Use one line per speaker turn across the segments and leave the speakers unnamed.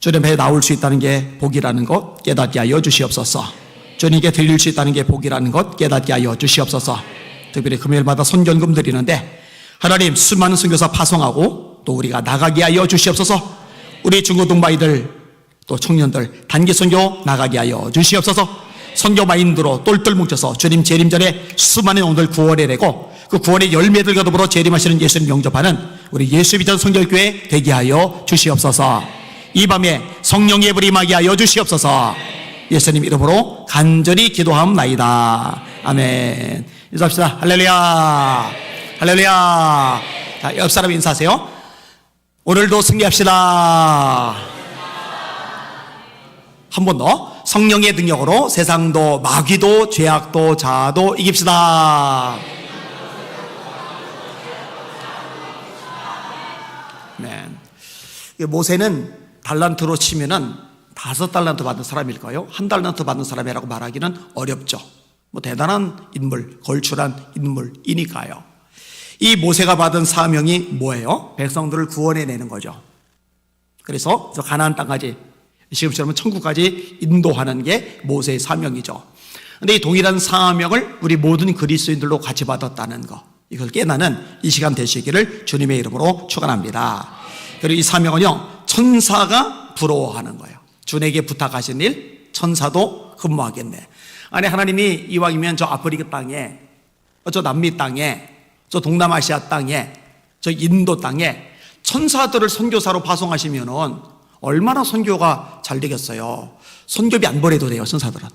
주님에 나올 수 있다는 게 복이라는 것 깨닫게 하여 주시옵소서. 주님께 드릴 수 있다는 게 복이라는 것 깨닫게 하여 주시옵소서. 특별히 금요일마다 선견금 드리는데 하나님 수많은 선교사 파송하고 또 우리가 나가게 하여 주시옵소서. 우리 중고등부아이들 또 청년들 단기 선교 나가게 하여 주시옵소서. 선교 마인드로 똘똘 뭉쳐서 주님 재림 전에 수많은 영혼들 구원해 내고 그 구원의 열매들과 더불어 재림하시는 예수님 영접하는 우리 예수 비전 성결교회 되게 하여 주시옵소서. 이 밤에 성령의 불이 임하게 하여 주시옵소서. 예수님 이름으로 간절히 기도하옵나이다. 아멘. 인사합시다. 할렐루야. 할렐루야. 자, 옆 사람 인사하세요. 오늘도 승리합시다. 한 번 더. 성령의 능력으로 세상도 마귀도 죄악도 자아도 이깁시다. 네. 모세는 달란트로 치면은 5달란트 받은 사람일까요? 1달란트 받은 사람이라고 말하기는 어렵죠. 뭐 대단한 인물, 걸출한 인물이니까요. 이 모세가 받은 사명이 뭐예요? 백성들을 구원해내는 거죠. 그래서 저 가나안 땅까지 지금처럼 천국까지 인도하는 게 모세의 사명이죠. 그런데 이 동일한 사명을 우리 모든 그리스도인들도 같이 받았다는 거, 이걸 깨닫는 이 시간 되시기를 주님의 이름으로 축원합니다. 그리고 이 사명은요, 천사가 부러워하는 거예요. 주에게 부탁하신 일 천사도 근무하겠네. 아니 하나님이 이왕이면 저 아프리카 땅에, 저 남미 땅에, 저 동남아시아 땅에, 저 인도 땅에 천사들을 선교사로 파송하시면은 얼마나 선교가 잘 되겠어요. 선교비 안 벌어도 돼요, 천사들은.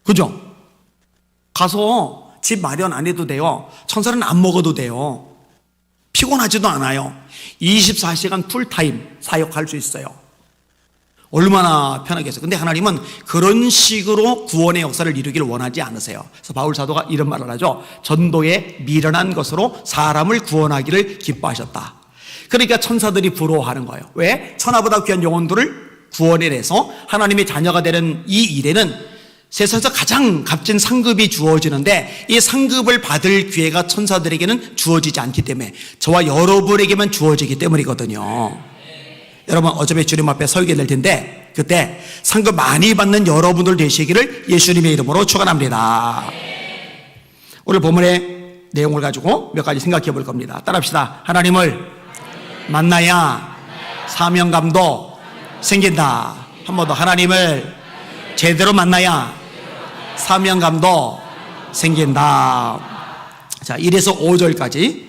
그죠? 가서 집 마련 안 해도 돼요. 천사는 안 먹어도 돼요. 피곤하지도 않아요. 24시간 풀타임 사역할 수 있어요. 얼마나 편하겠어요. 근데 하나님은 그런 식으로 구원의 역사를 이루기를 원하지 않으세요. 그래서 바울 사도가 이런 말을 하죠. 전도에 미련한 것으로 사람을 구원하기를 기뻐하셨다. 그러니까 천사들이 부러워하는 거예요. 왜? 천하보다 귀한 영혼들을 구원해내서 하나님의 자녀가 되는 이 일에는 세상에서 가장 값진 상급이 주어지는데 이 상급을 받을 기회가 천사들에게는 주어지지 않기 때문에 저와 여러분에게만 주어지기 때문이거든요. 여러분 어차피 주님 앞에 서게 될 텐데 그때 상급 많이 받는 여러분들 되시기를 예수님의 이름으로 축원합니다. 오늘 본문의 내용을 가지고 몇 가지 생각해 볼 겁니다. 따라합시다. 하나님을 만나야 사명감도 생긴다. 한 번 더. 하나님을 제대로 만나야 사명감도 생긴다. 자, 1에서 5절까지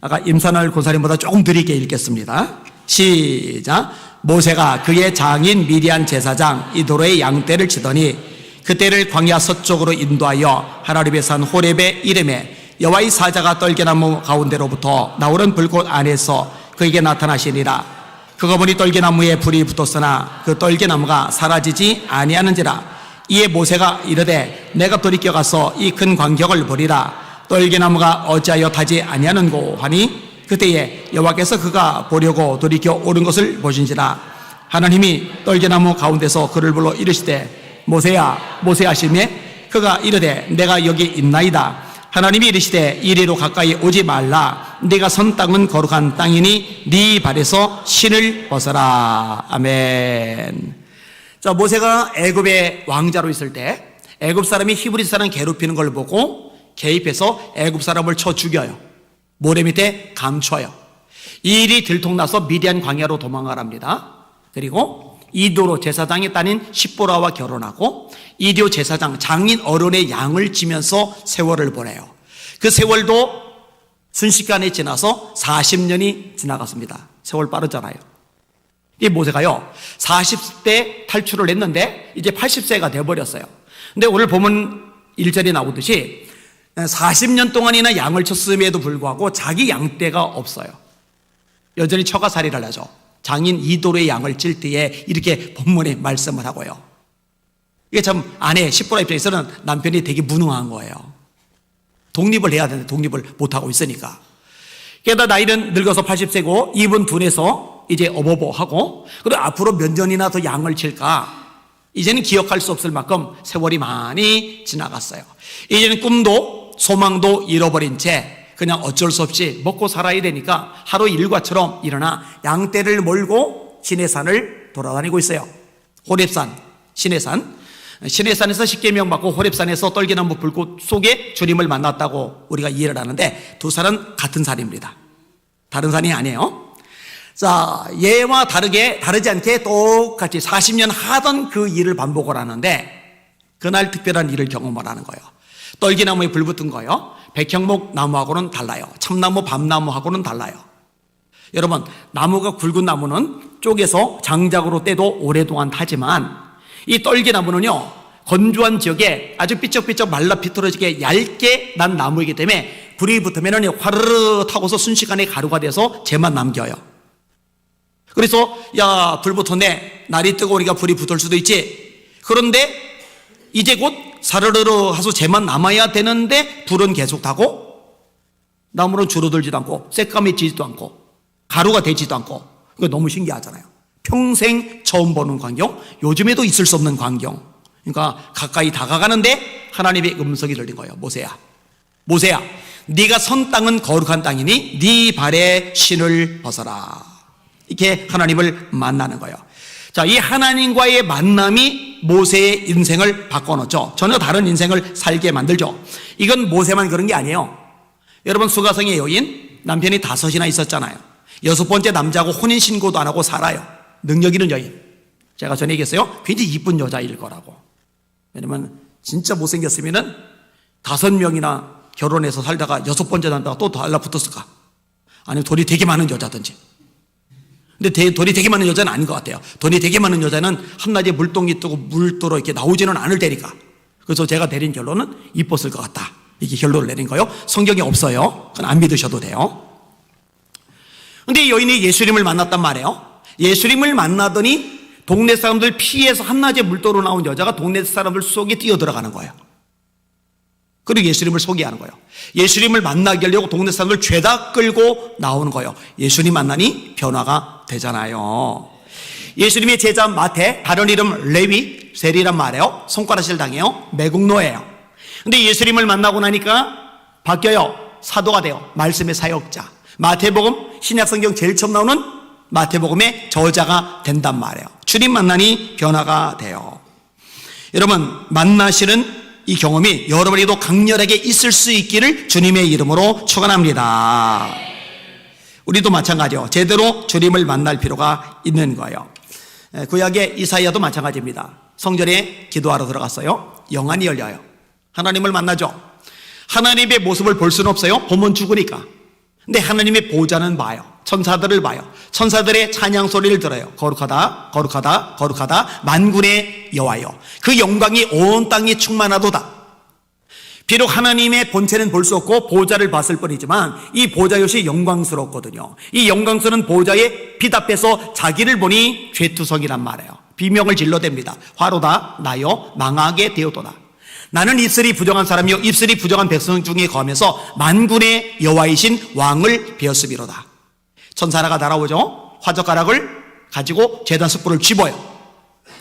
아까 임산할 고사님보다 조금 느리게 읽겠습니다. 시작. 모세가 그의 장인 미디안 제사장 이도로의 양떼를 치더니 그떼를 광야 서쪽으로 인도하여 하나님의 산 호렙의 이름에 여호와의 사자가 떨게나무 가운데로부터 나오는 불꽃 안에서 그에게 나타나시니라. 그거 보니 떨게나무에 불이 붙었으나 그 떨게나무가 사라지지 아니하는지라. 이에 모세가 이르되 내가 돌이켜 가서 이 큰 광경을 보리라. 떨게나무가 어찌하여 타지 아니하는고 하니 그때에 여호와께서 그가 보려고 돌이켜 오른 것을 보신지라. 하나님이 떨게나무 가운데서 그를 불러 이르시되 모세야 모세야 하시매 그가 이르되 내가 여기 있나이다. 하나님이 이르시되 이리로 가까이 오지 말라. 네가 선 땅은 거룩한 땅이니 네 발에서 신을 벗어라. 아멘. 자, 모세가 애굽의 왕자로 있을 때 애굽 사람이 히브리 사람 괴롭히는 걸 보고 개입해서 애굽 사람을 쳐 죽여요. 모래 밑에 감춰요. 이 일이 들통나서 미디안 광야로 도망가랍니다. 그리고 이도로 제사장의 딸인 십보라와 결혼하고 이디오 제사장 장인 어른의 양을 지면서 세월을 보내요. 그 세월도 순식간에 지나서 40년이 지나갔습니다. 세월 빠르잖아요. 이 모세가요 40대 탈출을 했는데 이제 80세가 돼버렸어요. 근데 오늘 보면 1절에 나오듯이 40년 동안이나 양을 쳤음에도 불구하고 자기 양떼가 없어요. 여전히 처가살이를 하죠. 장인 이도로의 양을 찔 때에 이렇게 본문에 말씀을 하고요. 이게 참 아내 십보라 입장에서는 남편이 되게 무능한 거예요. 독립을 해야 되는데 독립을 못하고 있으니까. 게다가 나이는 늙어서 80세고 입은 둔해서 이제 어버버하고 그리고 앞으로 몇 년이나 더 양을 칠까 이제는 기억할 수 없을 만큼 세월이 많이 지나갔어요. 이제는 꿈도 소망도 잃어버린 채 그냥 어쩔 수 없이 먹고 살아야 되니까 하루 일과처럼 일어나 양떼를 몰고 시내산을 돌아다니고 있어요. 호렙산, 시내산. 시내산에서 십계명 받고 호렙산에서 떨기나무 불꽃 속에 주님을 만났다고 우리가 이해를 하는데 두 산은 같은 산입니다. 다른 산이 아니에요. 자, 얘와 다르지 않게 똑같이 40년 하던 그 일을 반복을 하는데 그날 특별한 일을 경험을 하는 거예요. 떨기나무에 불 붙은 거예요. 백향목 나무하고는 달라요. 참나무, 밤나무하고는 달라요. 여러분, 나무가 굵은 나무는 쪼개서 장작으로 떼도 오랫동안 타지만 이 떨기나무는요, 건조한 지역에 아주 삐쩍삐쩍 말라 비틀어지게 얇게 난 나무이기 때문에 불이 붙으면 화르르 타고서 순식간에 가루가 돼서 재만 남겨요. 그래서 야, 불 붙었네, 날이 뜨거우니까 불이 붙을 수도 있지. 그런데 이제 곧 사르르르 하서 재만 남아야 되는데 불은 계속 타고 나무는 줄어들지도 않고 새까매지지도 않고 가루가 되지도 않고. 이거 너무 신기하잖아요. 평생 처음 보는 광경, 요즘에도 있을 수 없는 광경. 그러니까 가까이 다가가는데 하나님의 음성이 들린 거예요. 모세야, 모세야, 네가 선 땅은 거룩한 땅이니 네 발에 신을 벗어라. 이렇게 하나님을 만나는 거예요. 자, 이 하나님과의 만남이 모세의 인생을 바꿔놓죠. 전혀 다른 인생을 살게 만들죠. 이건 모세만 그런 게 아니에요. 여러분, 수가성의 여인, 남편이 5이나 있었잖아요. 6번째 남자하고 혼인신고도 안 하고 살아요. 능력 있는 여인. 제가 전에 얘기했어요. 굉장히 이쁜 여자일 거라고. 왜냐면 진짜 못생겼으면은 5명이나 결혼해서 살다가 6번째 남자가 또 달라붙었을까? 아니면 돈이 되게 많은 여자든지. 근데 돈이 되게 많은 여자는 아닌 것 같아요. 돈이 되게 많은 여자는 한낮에 물동이 뜨고 물도로 이렇게 나오지는 않을 테니까. 그래서 제가 내린 결론은 이뻤을 것 같다. 이게 결론을 내린 거예요. 성경에 없어요. 그건 안 믿으셔도 돼요. 근데 이 여인이 예수님을 만났단 말이에요. 예수님을 만나더니 동네 사람들 피해서 한낮에 물도로 나온 여자가 동네 사람들 속에 뛰어들어가는 거예요. 그리고 예수님을 소개하는 거예요. 예수님을 만나게 하려고 동네 사람들 죄다 끌고 나오는 거예요. 예수님 만나니 변화가 되잖아요. 예수님의 제자 마태, 다른 이름 레위, 세리란 말이에요. 손가락질 당해요. 매국노예요. 근데 예수님을 만나고 나니까 바뀌어요. 사도가 돼요. 말씀의 사역자. 마태복음, 신약성경 제일 처음 나오는 마태복음의 저자가 된단 말이에요. 주님 만나니 변화가 돼요. 여러분, 만나시는 이 경험이 여러분에게도 강렬하게 있을 수 있기를 주님의 이름으로 축원합니다. 우리도 마찬가지요. 제대로 주님을 만날 필요가 있는 거예요. 구약의 이사야도 마찬가지입니다. 성전에 기도하러 들어갔어요. 영안이 열려요. 하나님을 만나죠. 하나님의 모습을 볼 수는 없어요. 보면 죽으니까. 근데 하나님의 보좌는 봐요. 천사들을 봐요. 천사들의 찬양 소리를 들어요. 거룩하다, 거룩하다, 거룩하다, 만군의 여호와여. 그 영광이 온 땅에 충만하도다. 비록 하나님의 본체는 볼 수 없고 보좌를 봤을 뿐이지만 이 보좌 역시 영광스럽거든요. 이 영광스러운 보좌에 피답해서 자기를 보니 죄투성이란 말이에요. 비명을 질러댑니다. 화로다, 나여 망하게 되었도다. 나는 입술이 부정한 사람이요 입술이 부정한 백성 중에 거하면서 만군의 여호와이신 왕을 베었으리로다. 천사가 날아오죠. 화젓가락을 가지고 제단 숯불을 쥐어요.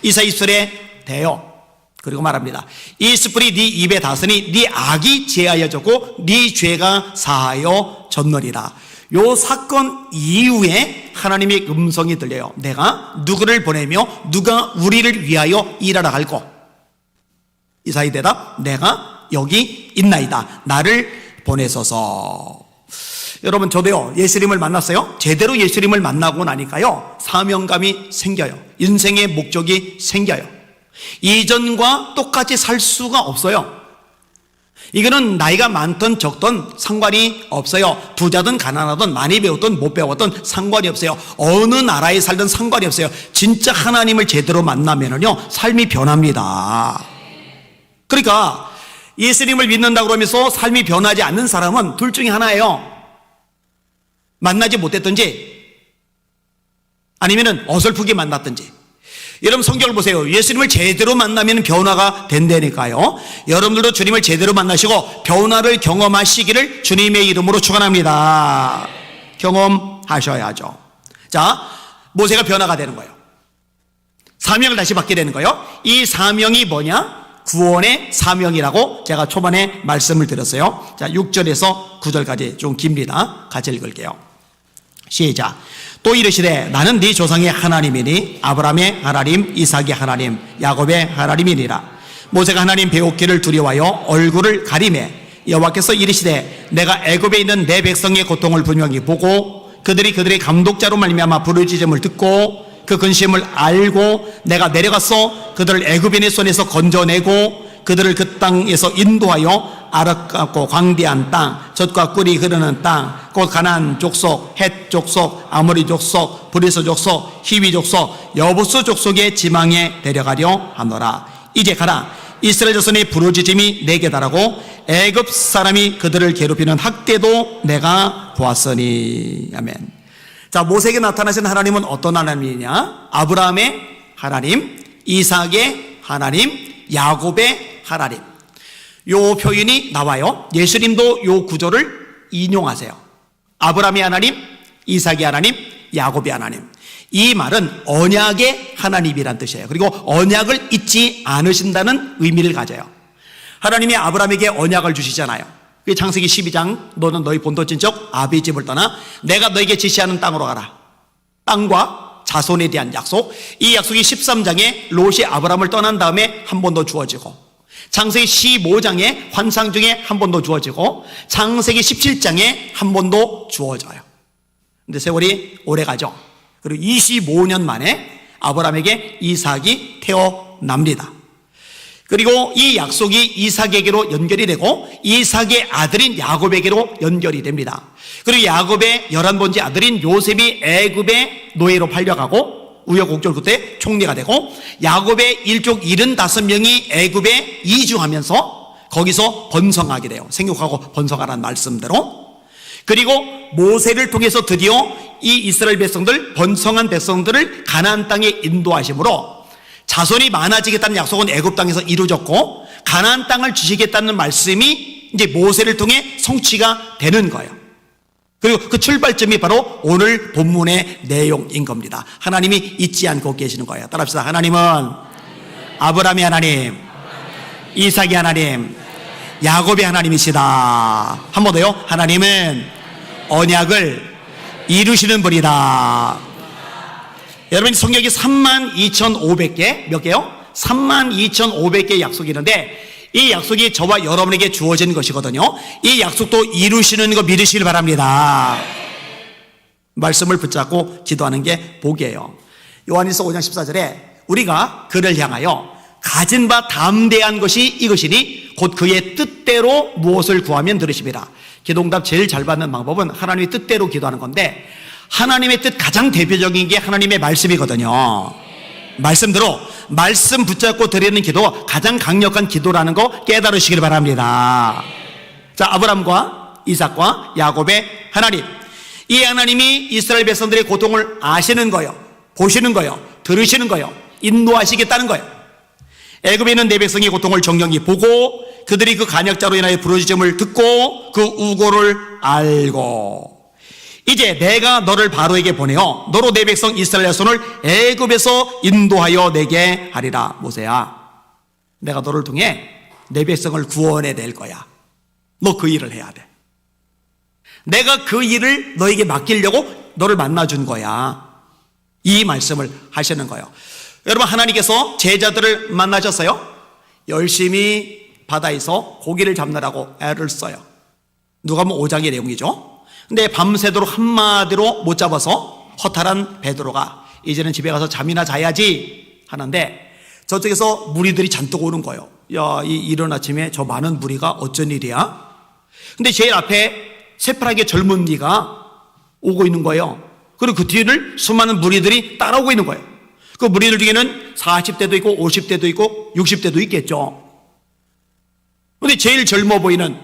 이사 입술에 대요. 그리고 말합니다. 이 숯불이 네 입에 닿으니 네 악이 제하여졌고 네 죄가 사하여졌느니라. 요 사건 이후에 하나님의 음성이 들려요. 내가 누구를 보내며 누가 우리를 위하여 일하러 갈고. 이사의 대답, 내가 여기 있나이다. 나를 보내소서. 여러분, 저도요, 예수님을 만났어요. 제대로 예수님을 만나고 나니까요, 사명감이 생겨요. 인생의 목적이 생겨요. 이전과 똑같이 살 수가 없어요. 이거는 나이가 많든 적든 상관이 없어요. 부자든 가난하든 많이 배웠든 못 배웠든 상관이 없어요. 어느 나라에 살든 상관이 없어요. 진짜 하나님을 제대로 만나면은요, 삶이 변합니다. 그러니까 예수님을 믿는다고 그러면서 삶이 변하지 않는 사람은 둘 중에 하나예요. 만나지 못했든지 아니면 어설프게 만났든지. 여러분, 성경을 보세요. 예수님을 제대로 만나면 변화가 된다니까요. 여러분들도 주님을 제대로 만나시고 변화를 경험하시기를 주님의 이름으로 축원합니다. 경험하셔야죠. 자, 모세가 변화가 되는 거예요. 사명을 다시 받게 되는 거예요. 이 사명이 뭐냐? 구원의 사명이라고 제가 초반에 말씀을 드렸어요. 자, 6절에서 9절까지 좀 깁니다. 같이 읽을게요. 시작. 또 이르시되 나는 네 조상의 하나님이니 아브라함의 하나님, 이삭의 하나님, 야곱의 하나님이니라. 모세가 하나님 배웠기를 두려워하여 얼굴을 가리매 여호와께서 이르시되 내가 애굽에 있는 내 백성의 고통을 분명히 보고 그들의 감독자로 말미암아 부르짖음을 듣고 그 근심을 알고 내가 내려가서 그들을 애굽인의 손에서 건져내고 그들을 그 땅에서 인도하여 아름답고 광대한 땅, 젖과 꿀이 흐르는 땅, 곧 가나안 족속, 헷 족속, 아모리 족속, 브리스 족속, 히위 족속, 여부스 족속의 지망에 데려가려 하노라. 이제 가라. 이스라엘 자손의 부르짖음이 내게 달하고 애굽 사람이 그들을 괴롭히는 학대도 내가 보았으니. 아멘. 자, 모세에게 나타나신 하나님은 어떤 하나님이냐? 아브라함의 하나님, 이삭의 하나님, 야곱의 하나님. 요 표현이 나와요. 예수님도 요 구조를 인용하세요. 아브라함의 하나님, 이삭의 하나님, 야곱의 하나님. 이 말은 언약의 하나님이란 뜻이에요. 그리고 언약을 잊지 않으신다는 의미를 가져요. 하나님이 아브라함에게 언약을 주시잖아요. 창세기 12장 너는 너희 본토 친척 아비의 집을 떠나 내가 너에게 지시하는 땅으로 가라. 땅과 자손에 대한 약속. 이 약속이 13장에 롯이 아브라함을 떠난 다음에 한 번 더 주어지고, 창세기 15장에 환상 중에 한 번 더 주어지고, 창세기 17장에 한 번 더 주어져요. 근데 세월이 오래 가죠. 그리고 25년 만에 아브라함에게 이삭이 태어납니다. 그리고 이 약속이 이삭에게로 연결이 되고 이삭의 아들인 야곱에게로 연결이 됩니다. 그리고 야곱의 11번째 아들인 요셉이 애굽의 노예로 팔려가고 우여곡절 끝에 총리가 되고 야곱의 일족 75명이 애굽에 이주하면서 거기서 번성하게 돼요. 생육하고 번성하라는 말씀대로. 그리고 모세를 통해서 드디어 이 이스라엘 백성들, 번성한 백성들을 가나안 땅에 인도하심으로 자손이 많아지겠다는 약속은 애굽 땅에서 이루어졌고 가나안 땅을 주시겠다는 말씀이 이제 모세를 통해 성취가 되는 거예요. 그리고 그 출발점이 바로 오늘 본문의 내용인 겁니다. 하나님이 잊지 않고 계시는 거예요. 따라합시다. 하나님은 아브라함의 하나님, 이삭의 하나님, 야곱의 하나님이시다. 한 번 더요. 하나님은 언약을 이루시는 분이다. 여러분, 성경이 32,500개, 몇 개요? 32,500개의 약속이 있는데 이 약속이 저와 여러분에게 주어진 것이거든요. 이 약속도 이루시는 거 믿으시길 바랍니다. 말씀을 붙잡고 기도하는 게 복이에요. 요한일서 5장 14절에 우리가 그를 향하여 가진 바 담대한 것이 이것이니 곧 그의 뜻대로 무엇을 구하면 들으십니다. 기도응답 제일 잘 받는 방법은 하나님의 뜻대로 기도하는 건데 하나님의 뜻 가장 대표적인 게 하나님의 말씀이거든요. 말씀대로 말씀 붙잡고 드리는 기도 가장 강력한 기도라는 거 깨달으시길 바랍니다. 자, 아브라함과 이삭과 야곱의 하나님, 이 하나님이 이스라엘 백성들의 고통을 아시는 거예요. 보시는 거예요. 들으시는 거예요. 인도하시겠다는 거예요. 애굽에 있는 내 백성의 고통을 정령히 보고 그들이 그 간역자로 인하여 부르짖음을 듣고 그 우고를 알고 이제 내가 너를 바로에게 보내어 너로 내 백성 이스라엘 자손을 애굽에서 인도하여 내게 하리라. 모세야, 내가 너를 통해 내 백성을 구원해 낼 거야. 너 그 일을 해야 돼. 내가 그 일을 너에게 맡기려고 너를 만나준 거야. 이 말씀을 하시는 거예요. 여러분, 하나님께서 제자들을 만나셨어요? 열심히 바다에서 고기를 잡느라고 애를 써요. 누가복음 5장의 내용이죠. 근데 밤새도록 한마디로 못 잡아서 허탈한 베드로가 이제는 집에 가서 잠이나 자야지 하는데 저쪽에서 무리들이 잔뜩 오는 거예요. 야, 이 이른 아침에 저 많은 무리가 어쩐 일이야? 근데 제일 앞에 새파랗게 젊은 이가 오고 있는 거예요. 그리고 그 뒤를 수많은 무리들이 따라오고 있는 거예요. 그 무리들 중에는 40대도 있고 50대도 있고 60대도 있겠죠. 근데 제일 젊어 보이는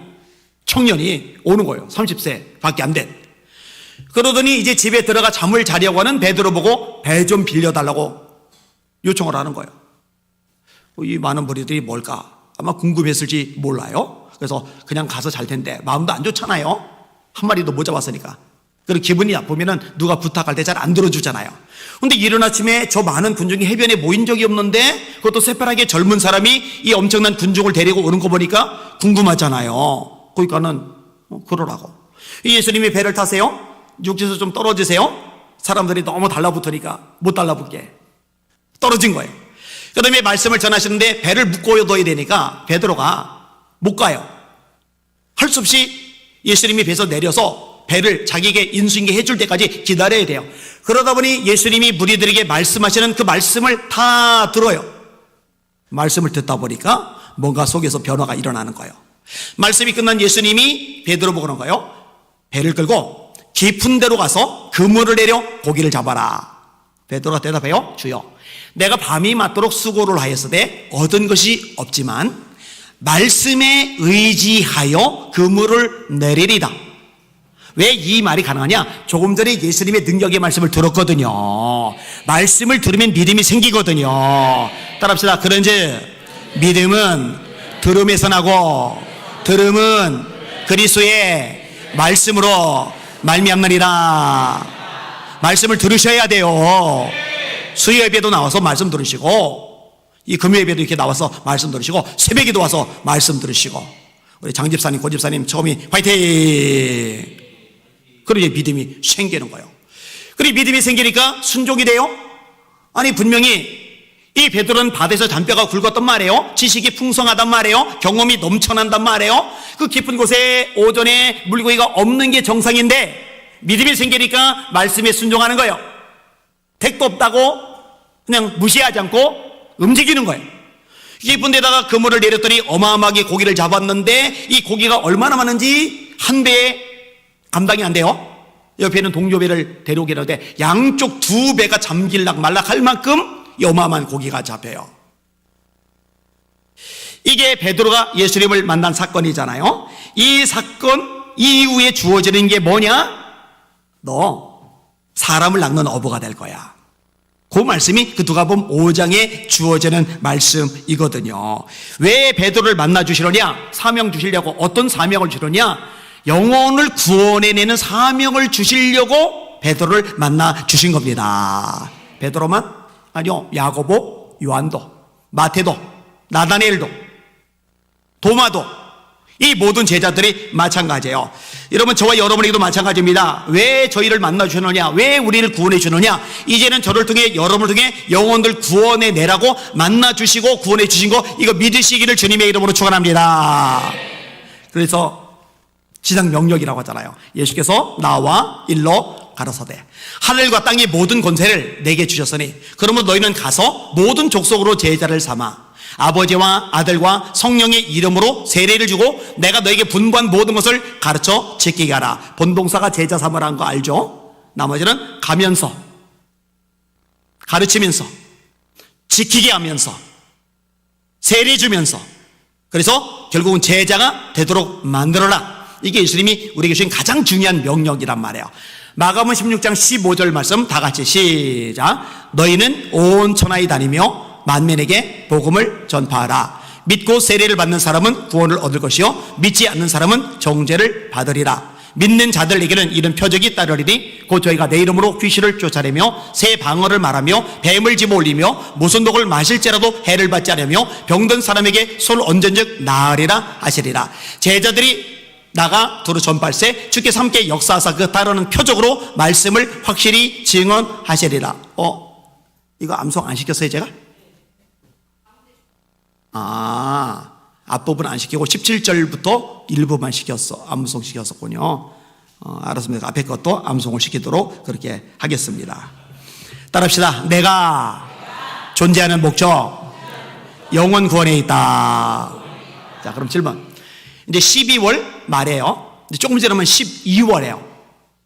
청년이 오는 거예요. 30세 밖에 안 된. 그러더니 이제 집에 들어가 잠을 자려고 하는 베드로 보고 배 좀 빌려달라고 요청을 하는 거예요. 이 많은 무리들이 뭘까? 아마 궁금했을지 몰라요. 그래서 그냥 가서 잘 텐데 마음도 안 좋잖아요. 한 마리도 못 잡았으니까. 그리고 기분이 나쁘면은 누가 부탁할 때 잘 안 들어주잖아요. 근데 이른 아침에 저 많은 군중이 해변에 모인 적이 없는데 그것도 새파랗게 젊은 사람이 이 엄청난 군중을 데리고 오는 거 보니까 궁금하잖아요. 그러니까는 그러라고. 예수님이 배를 타세요. 육지에서 좀 떨어지세요. 사람들이 너무 달라붙으니까 못 달라붙게 떨어진 거예요. 그 다음에 말씀을 전하시는데 배를 묶어둬야 되니까 베드로가 못 가요. 할 수 없이 예수님이 배에서 내려서 배를 자기에게 인수인계 해줄 때까지 기다려야 돼요. 그러다 보니 예수님이 무리들에게 말씀하시는 그 말씀을 다 들어요. 말씀을 듣다 보니까 뭔가 속에서 변화가 일어나는 거예요. 말씀이 끝난 예수님이 베드로 보고 그런 거예요. 배를 끌고 깊은 데로 가서 그물을 내려 고기를 잡아라. 베드로가 대답해요. 주여, 내가 밤이 맞도록 수고를 하였으되 얻은 것이 없지만 말씀에 의지하여 그물을 내리리다. 왜 이 말이 가능하냐? 조금 전에 예수님의 능력의 말씀을 들었거든요. 말씀을 들으면 믿음이 생기거든요. 따라합시다. 그런즉 믿음은 들음에서 나고 들음은 그리스도의 말씀으로 말미암느니라. 말씀을 들으셔야 돼요. 수요 예배도 나와서 말씀 들으시고, 이 금요 예배도 이렇게 나와서 말씀 들으시고, 새벽에도 와서 말씀 들으시고, 우리 장집사님, 고집사님 처음이 화이팅! 그러니 믿음이 생기는 거예요. 그리고 믿음이 생기니까 순종이 돼요? 아니, 분명히 이 베드로는 바다에서 잔뼈가 굵었단 말이에요. 지식이 풍성하단 말이에요. 경험이 넘쳐난단 말이에요. 그 깊은 곳에 오전에 물고기가 없는 게 정상인데 믿음이 생기니까 말씀에 순종하는 거예요. 택도 없다고 그냥 무시하지 않고 움직이는 거예요. 깊은 데다가 그물을 내렸더니 어마어마하게 고기를 잡았는데 이 고기가 얼마나 많은지 한 배에 감당이 안 돼요. 옆에 있는 동료배를 데려오긴 하는데 양쪽 두 배가 잠길락 말락 할 만큼 어마어마한 고기가 잡혀요. 이게 베드로가 예수님을 만난 사건이잖아요. 이 사건 이후에 주어지는 게 뭐냐? 너 사람을 낚는 어부가 될 거야. 그 말씀이 그 누가복음 5장에 주어지는 말씀이거든요. 왜 베드로를 만나 주시느냐? 사명 주시려고. 어떤 사명을 주느냐? 영혼을 구원해내는 사명을 주시려고 베드로를 만나 주신 겁니다. 베드로만? 아니요. 야고보, 요한도, 마태도, 나다니엘도, 도마도, 이 모든 제자들이 마찬가지예요. 여러분, 저와 여러분에게도 마찬가지입니다. 왜 저희를 만나 주느냐? 왜 우리를 구원해 주느냐? 이제는 저를 통해, 여러분을 통해 영혼들 구원해 내라고 만나 주시고 구원해 주신 거, 이거 믿으시기를 주님의 이름으로 축원합니다. 그래서 지상 명령이라고 하잖아요. 예수께서 나와 일러 가라사대 하늘과 땅의 모든 권세를 내게 주셨으니 그러므로 너희는 가서 모든 족속으로 제자를 삼아 아버지와 아들과 성령의 이름으로 세례를 주고 내가 너에게 분부한 모든 것을 가르쳐 지키게 하라. 본동사가 제자 삼으라는 거 알죠? 나머지는 가면서, 가르치면서, 지키게 하면서, 세례 주면서, 그래서 결국은 제자가 되도록 만들어라. 이게 예수님이 우리에게 주신 가장 중요한 명령이란 말이에요. 마가복음 16장 15절 말씀 다 같이 시작. 너희는 온 천하에 다니며 만민에게 복음을 전파하라. 믿고 세례를 받는 사람은 구원을 얻을 것이요 믿지 않는 사람은 정죄를 받으리라. 믿는 자들에게는 이런 표적이 따르리니 곧 저희가 내 이름으로 귀신을 쫓아내며 새 방언을 말하며 뱀을 집어올리며 무슨 독을 마실지라도 해를 받지 않으며 병든 사람에게 손을 얹은즉 나으리라 하시리라. 제자들이 나가 두루 전팔세 주께서 함께 역사하사 그 따르는 표적으로 말씀을 확실히 증언하시리라. 이거 암송 안 시켰어요 제가? 앞부분 안 시키고 17절부터 일부만 시켰어. 암송 시켰었군요. 알았습니다. 앞에 것도 암송을 시키도록 그렇게 하겠습니다. 따라합시다. 내가 존재하는 목적 영혼 구원에 있다. 자, 그럼 질문. 이제 12월 말이에요. 조금 지나면 12월이에요.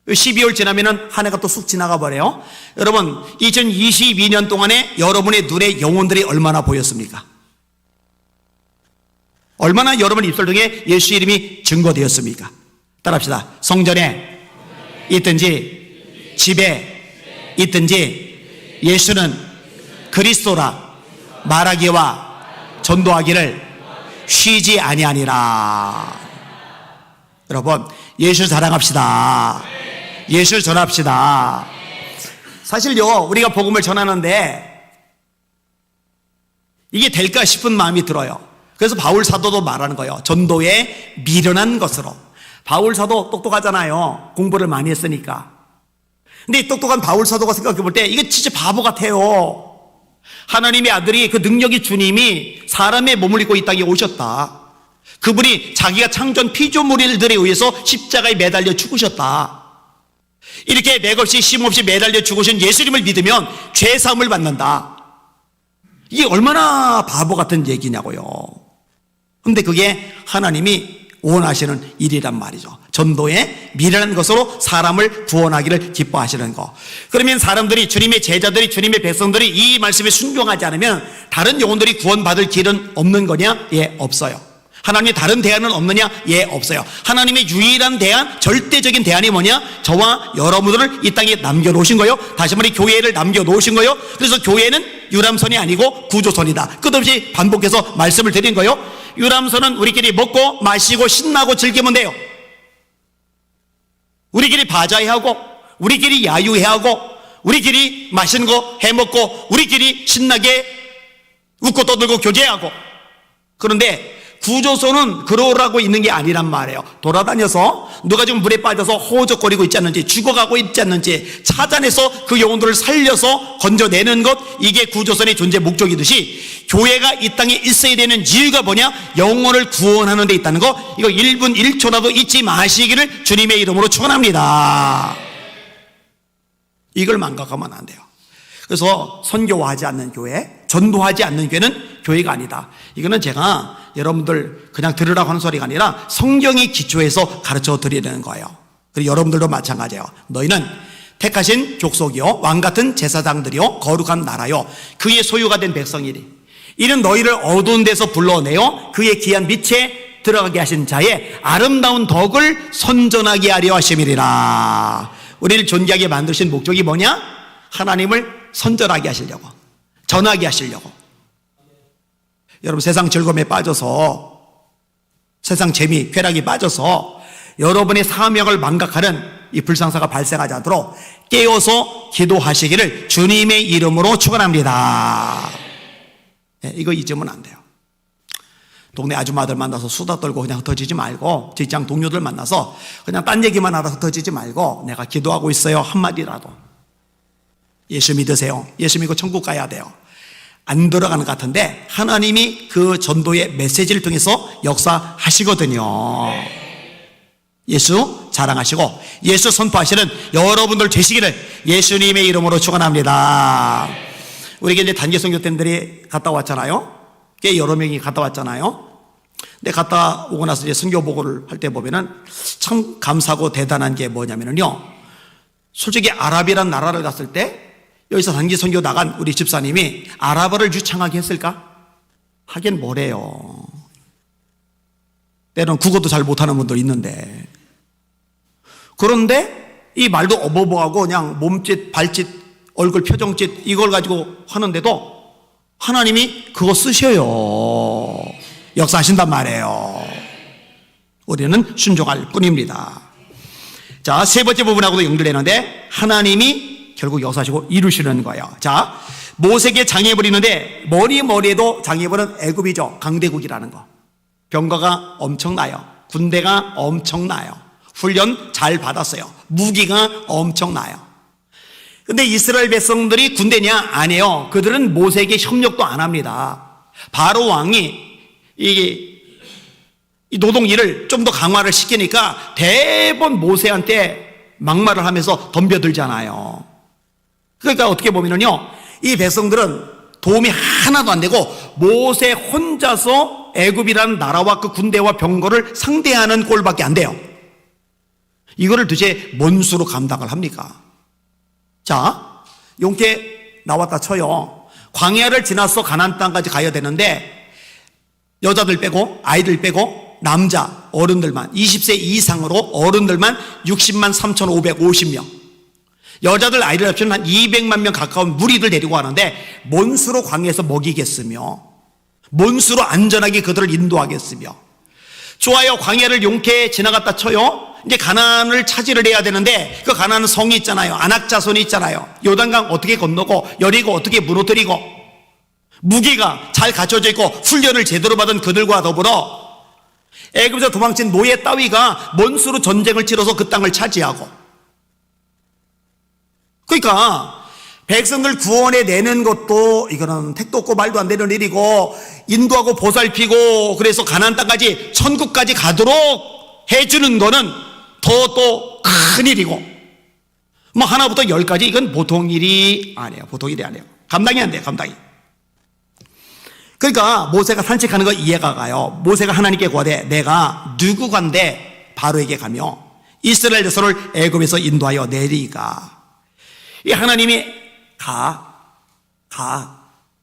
12월 지나면은 한 해가 또 쑥 지나가 버려요. 여러분, 2022년 동안에 여러분의 눈에 영혼들이 얼마나 보였습니까? 얼마나 여러분 입술 통해 예수 이름이 증거되었습니까? 따라합시다. 성전에 있든지 집에 있든지 예수는 그리스도라 말하기와 전도하기를 쉬지 아니하니라. 여러분, 예수 자랑합시다. 예수 전합시다. 사실요, 우리가 복음을 전하는데 이게 될까 싶은 마음이 들어요. 그래서 바울 사도도 말하는 거예요. 전도에 미련한 것으로. 바울 사도 똑똑하잖아요. 공부를 많이 했으니까. 근데 이 똑똑한 바울 사도가 생각해 볼 때 이게 진짜 바보 같아요. 하나님의 아들이 그 능력이 주님이 사람의 몸을 입고 이 땅에 오셨다. 그분이 자기가 창조한 피조물들에 의해서 십자가에 매달려 죽으셨다. 이렇게 맥없이 쉼없이 매달려 죽으신 예수님을 믿으면 죄사함을 받는다. 이게 얼마나 바보 같은 얘기냐고요. 근데 그게 하나님이 원하시는 일이란 말이죠. 전도의 미련한 것으로 사람을 구원하기를 기뻐하시는 거. 그러면 사람들이, 주님의 제자들이, 주님의 백성들이 이 말씀에 순종하지 않으면 다른 영혼들이 구원받을 길은 없는 거냐? 예, 없어요. 하나님의 다른 대안은 없느냐? 예, 없어요. 하나님의 유일한 대안, 절대적인 대안이 뭐냐? 저와 여러분들을 이 땅에 남겨놓으신 거요. 다시 말해 교회를 남겨놓으신 거요. 그래서 교회는 유람선이 아니고 구조선이다. 끝없이 반복해서 말씀을 드린 거요. 유람선은 우리끼리 먹고 마시고 신나고 즐기면 돼요. 우리끼리 바자회하고 우리끼리 야유회하고 우리끼리 맛있는 거 해먹고 우리끼리 신나게 웃고 떠들고 교제하고. 그런데 구조선은 그러라고 있는 게 아니란 말이에요. 돌아다녀서 누가 지금 물에 빠져서 호적거리고 있지 않는지, 죽어가고 있지 않는지 찾아내서 그 영혼들을 살려서 건져내는 것, 이게 구조선의 존재 목적이듯이 교회가 이 땅에 있어야 되는 이유가 뭐냐? 영혼을 구원하는 데 있다는 거. 이거 1분 1초라도 잊지 마시기를 주님의 이름으로 축원합니다. 이걸 망각하면 안 돼요. 그래서 선교하지 않는 교회, 전도하지 않는 교회는 교회가 아니다. 이거는 제가 여러분들 그냥 들으라고 하는 소리가 아니라 성경의 기초에서 가르쳐 드리는 거예요. 그리고 여러분들도 마찬가지예요. 너희는 택하신 족속이요, 왕같은 제사장들이요, 거룩한 나라요, 그의 소유가 된 백성이니 이는 너희를 어두운 데서 불러내어 그의 귀한 빛에 들어가게 하신 자의 아름다운 덕을 선전하게 하려 하심이리라. 우리를 존귀하게 만드신 목적이 뭐냐? 하나님을 선전하게 하시려고, 전하게 하시려고. 여러분, 세상 즐거움에 빠져서, 세상 재미, 쾌락이 빠져서 여러분의 사명을 망각하는 이 불상사가 발생하지 않도록 깨어서 기도하시기를 주님의 이름으로 축원합니다. 네, 이거 잊으면 안 돼요. 동네 아줌마들 만나서 수다 떨고 그냥 흩어지지 말고, 직장 동료들 만나서 그냥 딴 얘기만 하다 흩어지지 말고, 내가 기도하고 있어요 한마디라도. 예수 믿으세요. 예수 믿고 천국 가야 돼요. 안 들어가는 것 같은데 하나님이 그 전도의 메시지를 통해서 역사하시거든요. 예수 자랑하시고 예수 선포하시는 여러분들 되시기를 예수님의 이름으로 축원합니다. 우리가 이제 단기 선교팀들이 갔다 왔잖아요. 꽤 여러 명이 갔다 왔잖아요. 근데 갔다 오고 나서 이제 선교 보고를 할 때 보면은 참 감사하고 대단한 게 뭐냐면요, 솔직히 아랍이란 나라를 갔을 때 여기서 단기 선교 나간 우리 집사님이 아랍어를 유창하게 했을까? 하긴 뭐래요. 때로는 국어도 잘 못하는 분도 있는데. 그런데 이 말도 어버버하고 그냥 몸짓, 발짓, 얼굴 표정짓 이걸 가지고 하는데도 하나님이 그거 쓰셔요. 역사하신단 말이에요. 우리는 순종할 뿐입니다. 자, 세 번째 부분하고도 연결되는데 하나님이 결국 역사하시고 이루시는 거예요. 자, 모세에게 장애물이 있는데 머리에도 장애물은 애굽이죠. 강대국이라는 거. 병거가 엄청나요. 군대가 엄청나요. 훈련 잘 받았어요. 무기가 엄청나요. 근데 이스라엘 백성들이 군대냐? 아니에요. 그들은 모세에게 협력도 안 합니다. 바로 왕이 이 노동일을 좀 더 강화를 시키니까 대번 모세한테 막말을 하면서 덤벼들잖아요. 그러니까 어떻게 보면은요, 이 백성들은 도움이 하나도 안 되고 모세 혼자서 애굽이라는 나라와 그 군대와 병거를 상대하는 꼴밖에 안 돼요. 이거를 도대체 뭔 수로 감당을 합니까? 자, 용케 나왔다 쳐요. 광야를 지나서 가나안 땅까지 가야 되는데 여자들 빼고 아이들 빼고 남자 어른들만 20세 이상으로 어른들만 60만 3,550명, 여자들 아이들 합치면 한 200만 명 가까운 무리들 데리고 가는데 뭔 수로 광야에서 먹이겠으며 뭔 수로 안전하게 그들을 인도하겠으며. 좋아요, 광야를 용케 지나갔다 쳐요. 이제 가나안을 차지를 해야 되는데 그 가나안은 성이 있잖아요. 안악자손이 있잖아요. 요단강 어떻게 건너고 여리고 어떻게 무너뜨리고, 무기가 잘 갖춰져 있고 훈련을 제대로 받은 그들과 더불어 애굽에서 도망친 노예 따위가 뭔 수로 전쟁을 치러서 그 땅을 차지하고. 그러니까 백성들 구원해 내는 것도 이거는 택도 없고 말도 안 되는 일이고, 인도하고 보살피고 그래서 가나안 땅까지 천국까지 가도록 해주는 거는 더 또 큰 일이고, 뭐 하나부터 열까지 이건 보통 일이 아니에요. 보통 일이 아니에요. 감당이 안 돼요. 감당이. 그러니까 모세가 산책하는 거 이해가 가요. 모세가 하나님께 구하되 내가 누구간데 바로에게 가며 이스라엘 자손을 애굽에서 인도하여 내리가. 이 하나님이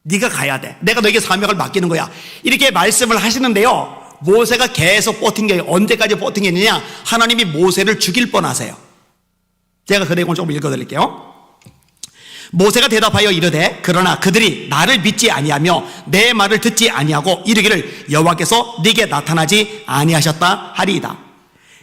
네가 가야 돼. 내가 너에게 사명을 맡기는 거야. 이렇게 말씀을 하시는데요, 모세가 계속 버틴 게 언제까지 버틴겠느냐? 하나님이 모세를 죽일 뻔하세요. 제가 그 내용을 조금 읽어드릴게요. 모세가 대답하여 이르되 그러나 그들이 나를 믿지 아니하며 내 말을 듣지 아니하고 이르기를 여호와께서 네게 나타나지 아니하셨다 하리이다.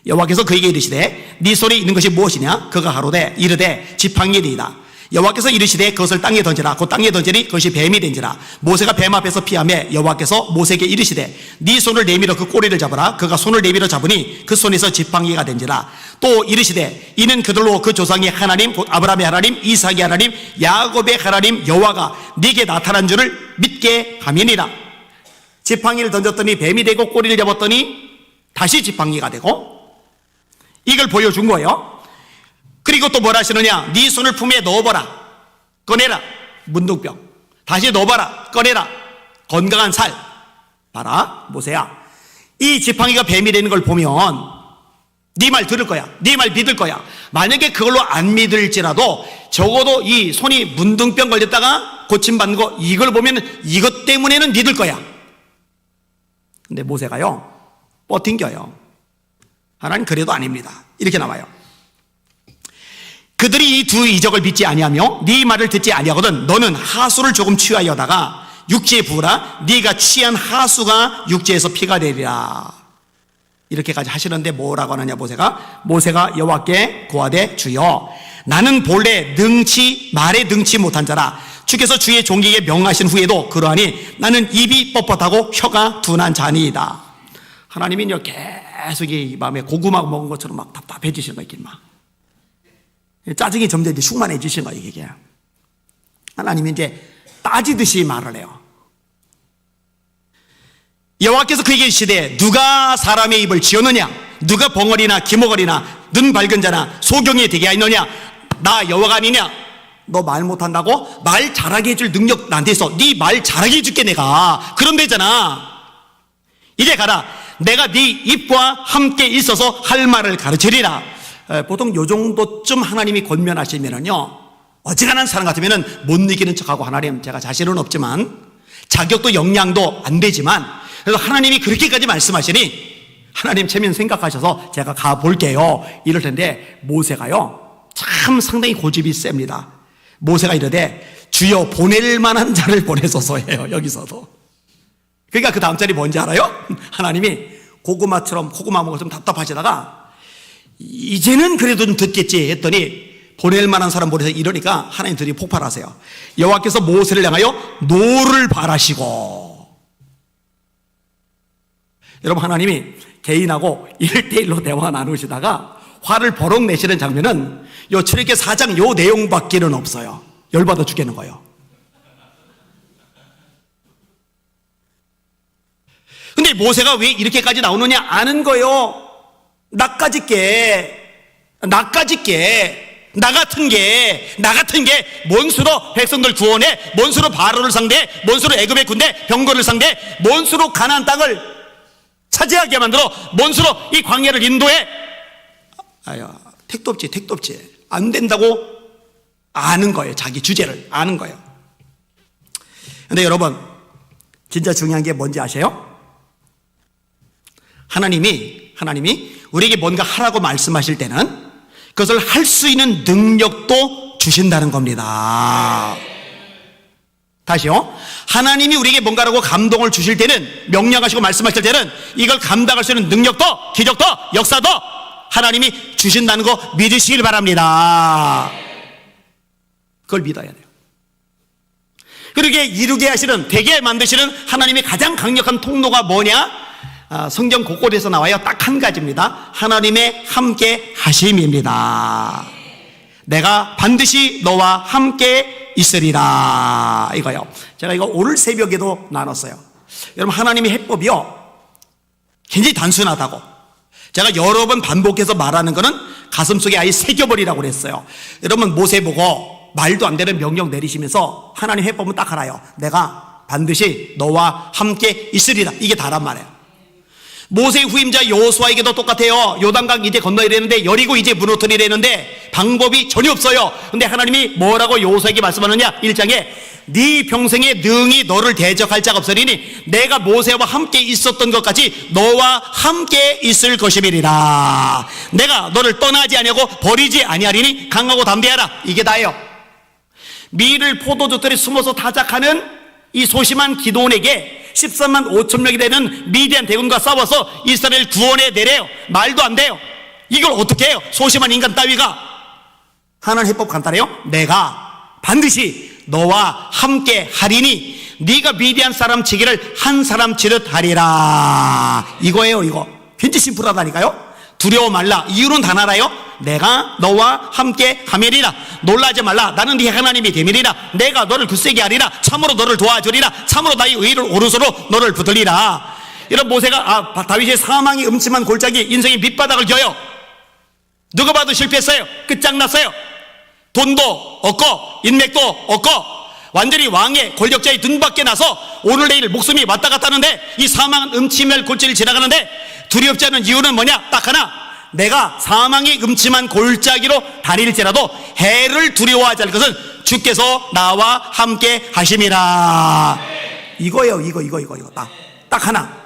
여호와께서 그에게 이르시되 네 손에 있는 것이 무엇이냐? 그가 가로되 이르되 지팡이니이다. 여호와께서 이르시되 그것을 땅에 던지라. 그 땅에 던지니 그것이 뱀이 된지라. 모세가 뱀 앞에서 피하며 여호와께서 모세에게 이르시되 네 손을 내밀어 그 꼬리를 잡아라. 그가 손을 내밀어 잡으니 그 손에서 지팡이가 된지라. 또 이르시되 이는 그들로 그 조상의 하나님 곧 아브라함의 하나님 이삭의 하나님 야곱의 하나님 여호와가 네게 나타난 줄을 믿게 함이니라. 지팡이를 던졌더니 뱀이 되고 꼬리를 잡았더니 다시 지팡이가 되고, 이걸 보여준 거예요. 그리고 또 뭐라 하시느냐? 네 손을 품에 넣어봐라. 꺼내라. 문둥병. 다시 넣어봐라. 꺼내라. 건강한 살. 봐라 모세야, 이 지팡이가 뱀이 되는 걸 보면 네 말 들을 거야. 네 말 믿을 거야. 만약에 그걸로 안 믿을지라도 적어도 이 손이 문둥병 걸렸다가 고침받는 거, 이걸 보면 이것 때문에는 믿을 거야. 근데 모세가요 버틴겨요. 하나님 그래도 아닙니다. 이렇게 나와요. 그들이 이 두 이적을 믿지 아니하며 네 말을 듣지 아니하거든 너는 하수를 조금 취하여다가 육지에 부으라. 네가 취한 하수가 육지에서 피가 되리라. 이렇게까지 하시는데 뭐라고 하느냐? 모세가 여호와께 고하되 주여 나는 본래 말에 능치 못한 자라. 주께서 주의 종에게 명하신 후에도 그러하니 나는 입이 뻣뻣하고 혀가 둔한 자니이다. 하나님이 계속 이 마음에 고구마 먹은 것처럼 막 답답해지시는 거예요. 막 짜증이 점점 이제 충만해지시는 거예요. 이게 하나님이 이제 따지듯이 말을 해요. 여호와께서 그에게 이르시되 누가 사람의 입을 지었느냐? 누가 벙어리나 기머거리나 눈 밝은 자나 소경이 되게 하였느냐? 나 여호와가 아니냐? 너 말 못한다고? 말 잘하게 해줄 능력 나한테 있어. 네 말 잘하게 해줄게 내가. 그럼 되잖아. 이제 가라. 내가 네 입과 함께 있어서 할 말을 가르치리라. 보통 요 정도쯤 하나님이 권면하시면은요, 어지간한 사람 같으면은 못 이기는 척하고 하나님 제가 자신은 없지만 자격도 역량도 안 되지만 그래서 하나님이 그렇게까지 말씀하시니 하나님 체면 생각하셔서 제가 가볼게요 이럴 텐데, 모세가요 참 상당히 고집이 셉니다. 모세가 이르되 주여 보낼 만한 자를 보내소서 해요. 여기서도. 그러니까 그 다음 자리 뭔지 알아요? 하나님이 고구마 먹어서 좀 답답하시다가 이제는 그래도 좀 듣겠지 했더니 보낼 만한 사람 보내서 이러니까 하나님들이 폭발하세요. 여호와께서 모세를 향하여 노를 바라시고. 여러분, 하나님이 개인하고 1대1로 대화 나누시다가 화를 버럭 내시는 장면은 요 출애굽기 4장 요 내용밖에는 없어요. 열받아 죽겠는 거예요. 근데 모세가 왜 이렇게까지 나오느냐 아는 거예요. 나 같은 게 뭔 수로 백성들 구원해? 뭔 수로 바로를 상대해? 뭔 수로 애굽의 군대 병거를 상대해? 뭔 수로 가나안 땅을 차지하게 만들어? 뭔 수로 이 광야를 인도해? 택도 없지. 안 된다고 아는 거예요. 자기 주제를 아는 거예요. 근데 여러분, 진짜 중요한 게 뭔지 아세요? 하나님이 우리에게 뭔가 하라고 말씀하실 때는 그것을 할 수 있는 능력도 주신다는 겁니다. 다시요. 하나님이 우리에게 뭔가라고 감동을 주실 때는, 명령하시고 말씀하실 때는 이걸 감당할 수 있는 능력도, 기적도, 역사도 하나님이 주신다는 거 믿으시길 바랍니다. 그걸 믿어야 돼요. 그렇게 이루게 하시는, 되게 만드시는 하나님의 가장 강력한 통로가 뭐냐? 성경 곳곳에서 나와요. 딱 한 가지입니다. 하나님의 함께 하심입니다. 내가 반드시 너와 함께 있으리라. 이거요. 제가 이거 오늘 새벽에도 나눴어요. 여러분, 하나님의 해법이요, 굉장히 단순하다고. 제가 여러 번 반복해서 말하는 거는 가슴속에 아예 새겨버리라고 그랬어요. 여러분, 모세 보고 말도 안 되는 명령 내리시면서 하나님 해법은 딱 하나요. 내가 반드시 너와 함께 있으리라. 이게 다란 말이에요. 모세의 후임자 여호수아에게도 똑같아요. 요단강 이제 건너야 되는데 여리고 이제 무너뜨리려는데 방법이 전혀 없어요. 근데 하나님이 뭐라고 여호수아에게 말씀하느냐? 1장에 네 평생에 능히 너를 대적할 자가 없으리니 내가 모세와 함께 있었던 것 같이 너와 함께 있을 것임이니라. 내가 너를 떠나지 아니하고 버리지 아니하리니 강하고 담대하라. 이게 다예요. 밀을 포도주들이 숨어서 타작하는 이 소심한 기드온에게 13만 5천 명이 되는 미디안 대군과 싸워서 이스라엘 구원해 내래요. 말도 안 돼요. 이걸 어떻게 해요? 소심한 인간 따위가. 하나님 해법 간단해요. 내가 반드시 너와 함께 하리니 네가 미디안 사람 치기를 한 사람 치듯 하리라. 이거예요. 이거 굉장히 심플하다니까요. 두려워 말라. 이유는 단 하나요. 내가 너와 함께 하매리라. 놀라지 말라. 나는 네 하나님이 됨이리라. 내가 너를 굳세게 하리라. 참으로 너를 도와주리라. 참으로 나의 의를 오른손으로 너를 붙들리라. 이런 모세가 다윗의 사망이 음침한 골짜기 인생의 밑바닥을 겨요. 누가 봐도 실패했어요. 끝장났어요. 돈도 없고 인맥도 없고 완전히 왕의 권력자의 등밖에 나서 오늘 내일 목숨이 왔다 갔다 하는데 이 사망은 음침할 골짜기를 지나가는데 두렵지 않은 이유는 뭐냐? 딱 하나. 내가 사망의 음침한 골짜기로 다닐지라도 해를 두려워하지 않을 것은 주께서 나와 함께 하심이라. 이거예요. 이거 딱 하나.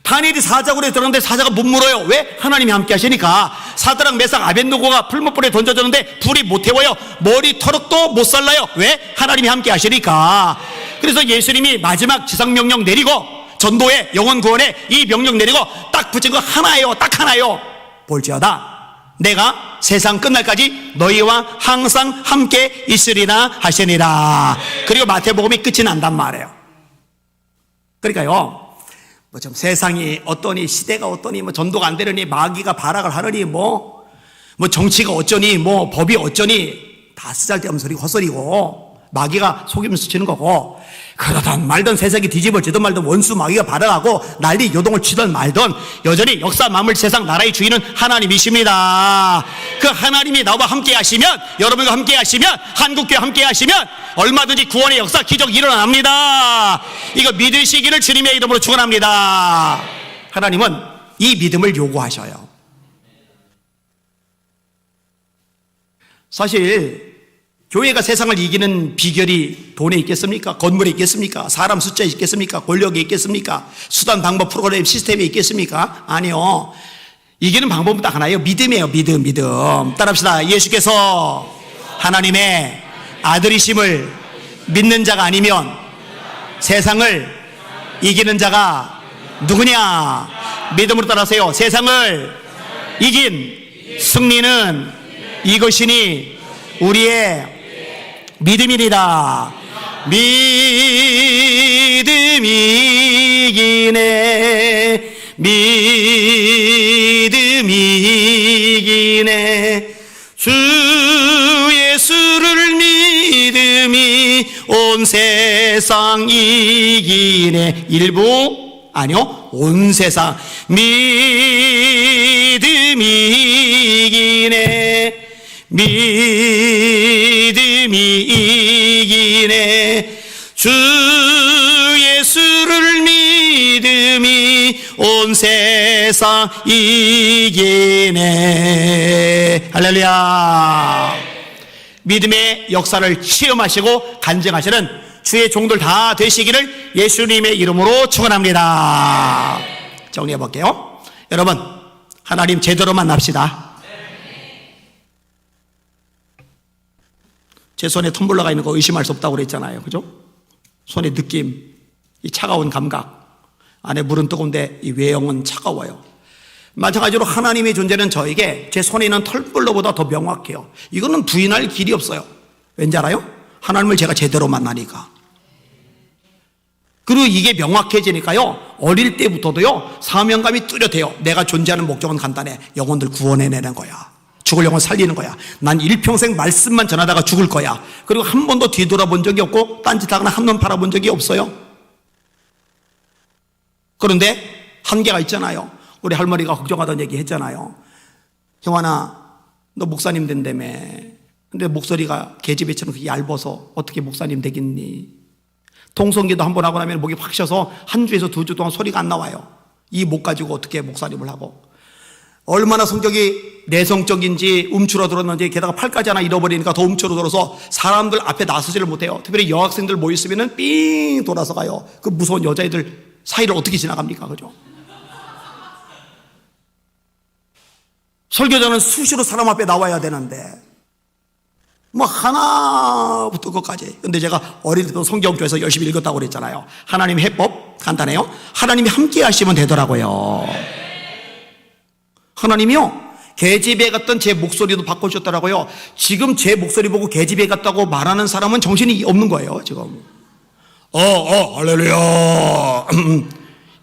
다니엘이 사자굴에 들어갔는데 사자가 못 물어요. 왜? 하나님이 함께 하시니까. 사드락 메삭 아벳느고가 풀무불에 던져졌는데 불이 못 태워요. 머리 털럭도 못 살라요. 왜? 하나님이 함께 하시니까. 그래서 예수님이 마지막 지상명령 내리고 전도에 영혼 구원에 이 명령 내리고 딱 붙인 거 하나예요. 딱 하나요. 볼지어다 내가 세상 끝날까지 너희와 항상 함께 있으리라 하시니라. 그리고 마태복음이 끝이 난단 말이에요. 그러니까요, 뭐 좀 세상이 어떠니, 시대가 어떠니, 뭐 전도가 안 되느니, 마귀가 발악을 하느니, 뭐 정치가 어쩌니, 뭐 법이 어쩌니, 다 쓰잘데없는 소리 헛소리고 마귀가 속이면서 치는 거고, 그러던 말든 세상이 뒤집어지든 말든 원수 마귀가 발악하고 난리 요동을 치든 말든 여전히 역사 만물 세상 나라의 주인은 하나님이십니다. 그 하나님이 나와 함께 하시면, 여러분과 함께 하시면, 한국교회 함께 하시면 얼마든지 구원의 역사, 기적 일어납니다. 이거 믿으시기를 주님의 이름으로 축원합니다. 하나님은 이 믿음을 요구하셔요. 사실 교회가 세상을 이기는 비결이 돈에 있겠습니까? 건물에 있겠습니까? 사람 숫자에 있겠습니까? 권력에 있겠습니까? 수단, 방법, 프로그램, 시스템에 있겠습니까? 아니요. 이기는 방법은 딱 하나예요. 믿음이에요. 믿음. 따라합시다. 예수께서 하나님의 아들이심을 믿는 자가 아니면 세상을 이기는 자가 누구냐? 믿음으로 따라하세요. 세상을 이긴 승리는 이것이니 우리의 믿음이니라. 믿음이 이기네. 믿음이 이기네. 주 예수를 믿음이 온 세상 이기네. 일부 아니요, 온 세상 믿음이 이기네. 믿음이 이기네. 주 예수를 믿음이 온 세상 이기네. 할렐루야. 믿음의 역사를 체험하시고 간증하시는 주의 종들 다 되시기를 예수님의 이름으로 축원합니다. 정리해 볼게요. 여러분, 하나님 제대로 만납시다. 제 손에 텀블러가 있는 거 의심할 수 없다고 그랬잖아요. 그죠? 손의 느낌, 이 차가운 감각, 안에 물은 뜨거운데 이 외형은 차가워요. 마찬가지로 하나님의 존재는 저에게 제 손에 있는 텀블러보다 더 명확해요. 이거는 부인할 길이 없어요. 왠지 알아요? 하나님을 제가 제대로 만나니까. 그리고 이게 명확해지니까요, 어릴 때부터도요 사명감이 뚜렷해요. 내가 존재하는 목적은 간단해. 영혼들 구원해내는 거야. 죽을 영혼 살리는 거야. 난 일평생 말씀만 전하다가 죽을 거야. 그리고 한 번도 뒤돌아본 적이 없고 딴짓하거나 한눈 팔아본 적이 없어요. 그런데 한계가 있잖아요. 우리 할머니가 걱정하던 얘기 했잖아요. 형아나, 너 목사님 된다며. 근데 목소리가 계집애처럼 그렇게 얇아서 어떻게 목사님 되겠니? 통성기도 한 번 하고 나면 목이 확 쉬어서 한 주에서 2주 동안 소리가 안 나와요. 이 목 가지고 어떻게 목사님을 하고. 얼마나 성격이 내성적인지 움츠러들었는지, 게다가 팔까지 하나 잃어버리니까 더 움츠러들어서 사람들 앞에 나서지를 못해요. 특별히 여학생들 모였으면 삥 돌아서 가요. 그 무서운 여자애들 사이를 어떻게 지나갑니까? 그죠? 설교자는 수시로 사람 앞에 나와야 되는데 뭐 하나부터 끝까지. 근데 제가 어릴 때도 성경교에서 열심히 읽었다고 그랬잖아요. 하나님 해법 간단해요. 하나님이 함께 하시면 되더라고요. 하나님이요, 계집애 같던 제 목소리도 바꿔주셨더라고요. 지금 제 목소리 보고 계집애 같다고 말하는 사람은 정신이 없는 거예요, 지금. 할렐루야.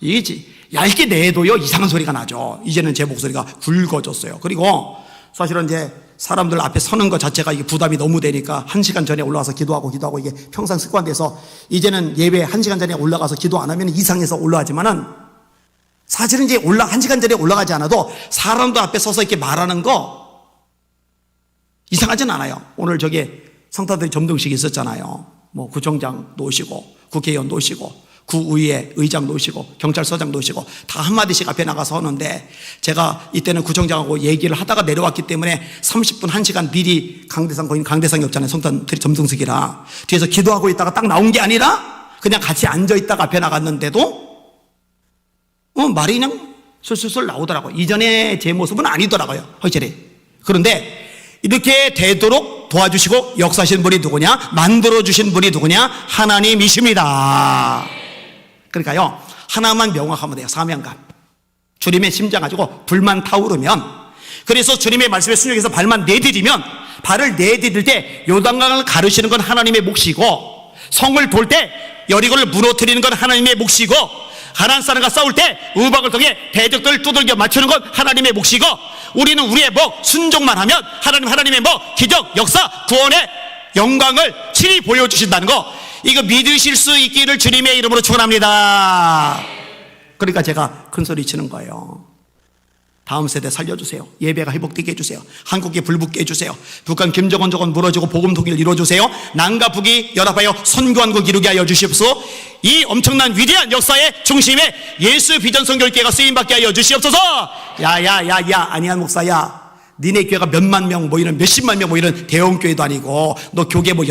이게 얇게 내도요, 이상한 소리가 나죠. 이제는 제 목소리가 굵어졌어요. 그리고 사실은 이제 사람들 앞에 서는 것 자체가 이게 부담이 너무 되니까 1시간 전에 올라와서 기도하고 이게 평상 습관돼서 이제는 예배 1시간 전에 올라가서 기도 안 하면 이상해서 올라가지만은 사실은 이제 1시간 전에 올라가지 않아도 사람들 앞에 서서 이렇게 말하는 거 이상하진 않아요. 오늘 저기 성탄들이 점등식이 있었잖아요. 뭐 구청장 놓으시고 국회의원 놓으시고 구의회 의장 놓으시고 경찰서장 놓으시고 다 한마디씩 앞에 나가서 하는데, 제가 이때는 구청장하고 얘기를 하다가 내려왔기 때문에 30분 1시간 미리 거기 강대상이 없잖아요. 성탄들이 점등식이라 뒤에서 기도하고 있다가 딱 나온 게 아니라 그냥 같이 앉아있다가 앞에 나갔는데도 말이 그냥 술술술 나오더라고요. 이전에 제 모습은 아니더라고요, 확실히. 그런데 이렇게 되도록 도와주시고 역사하신 분이 누구냐? 만들어주신 분이 누구냐? 하나님이십니다. 그러니까요, 하나만 명확하면 돼요. 사명감. 주님의 심장 가지고 불만 타오르면, 그래서 주님의 말씀에 순종해서 발만 내디디면, 발을 내디딜 때 요단강을 가르시는 건 하나님의 몫이고, 성을 돌 때 여리고를 무너뜨리는 건 하나님의 몫이고, 가나안 사람과 싸울 때 우박을 통해 대적들을 두들겨 맞추는 건 하나님의 몫이고, 우리는 우리의 목 순종만 하면 하나님의 목 기적 역사 구원의 영광을 친히 보여주신다는 거, 이거 믿으실 수 있기를 주님의 이름으로 축원합니다. 그러니까 제가 큰 소리 치는 거예요. 다음 세대 살려주세요. 예배가 회복되게 해주세요. 한국에 불붙게 해주세요. 북한 김정은 저건 무너지고 복음 통일 이루어주세요. 남과 북이 연합하여 선교한국 이루게 하여 주시옵소서. 이 엄청난 위대한 역사의 중심에 예수 비전 선교회가 쓰임받게 하여 주시옵소서. 야야야야, 아니한 목사야, 니네 교회가 몇만 명 모이는 몇십만 명 모이는 대형교회도 아니고, 너 교계 뭐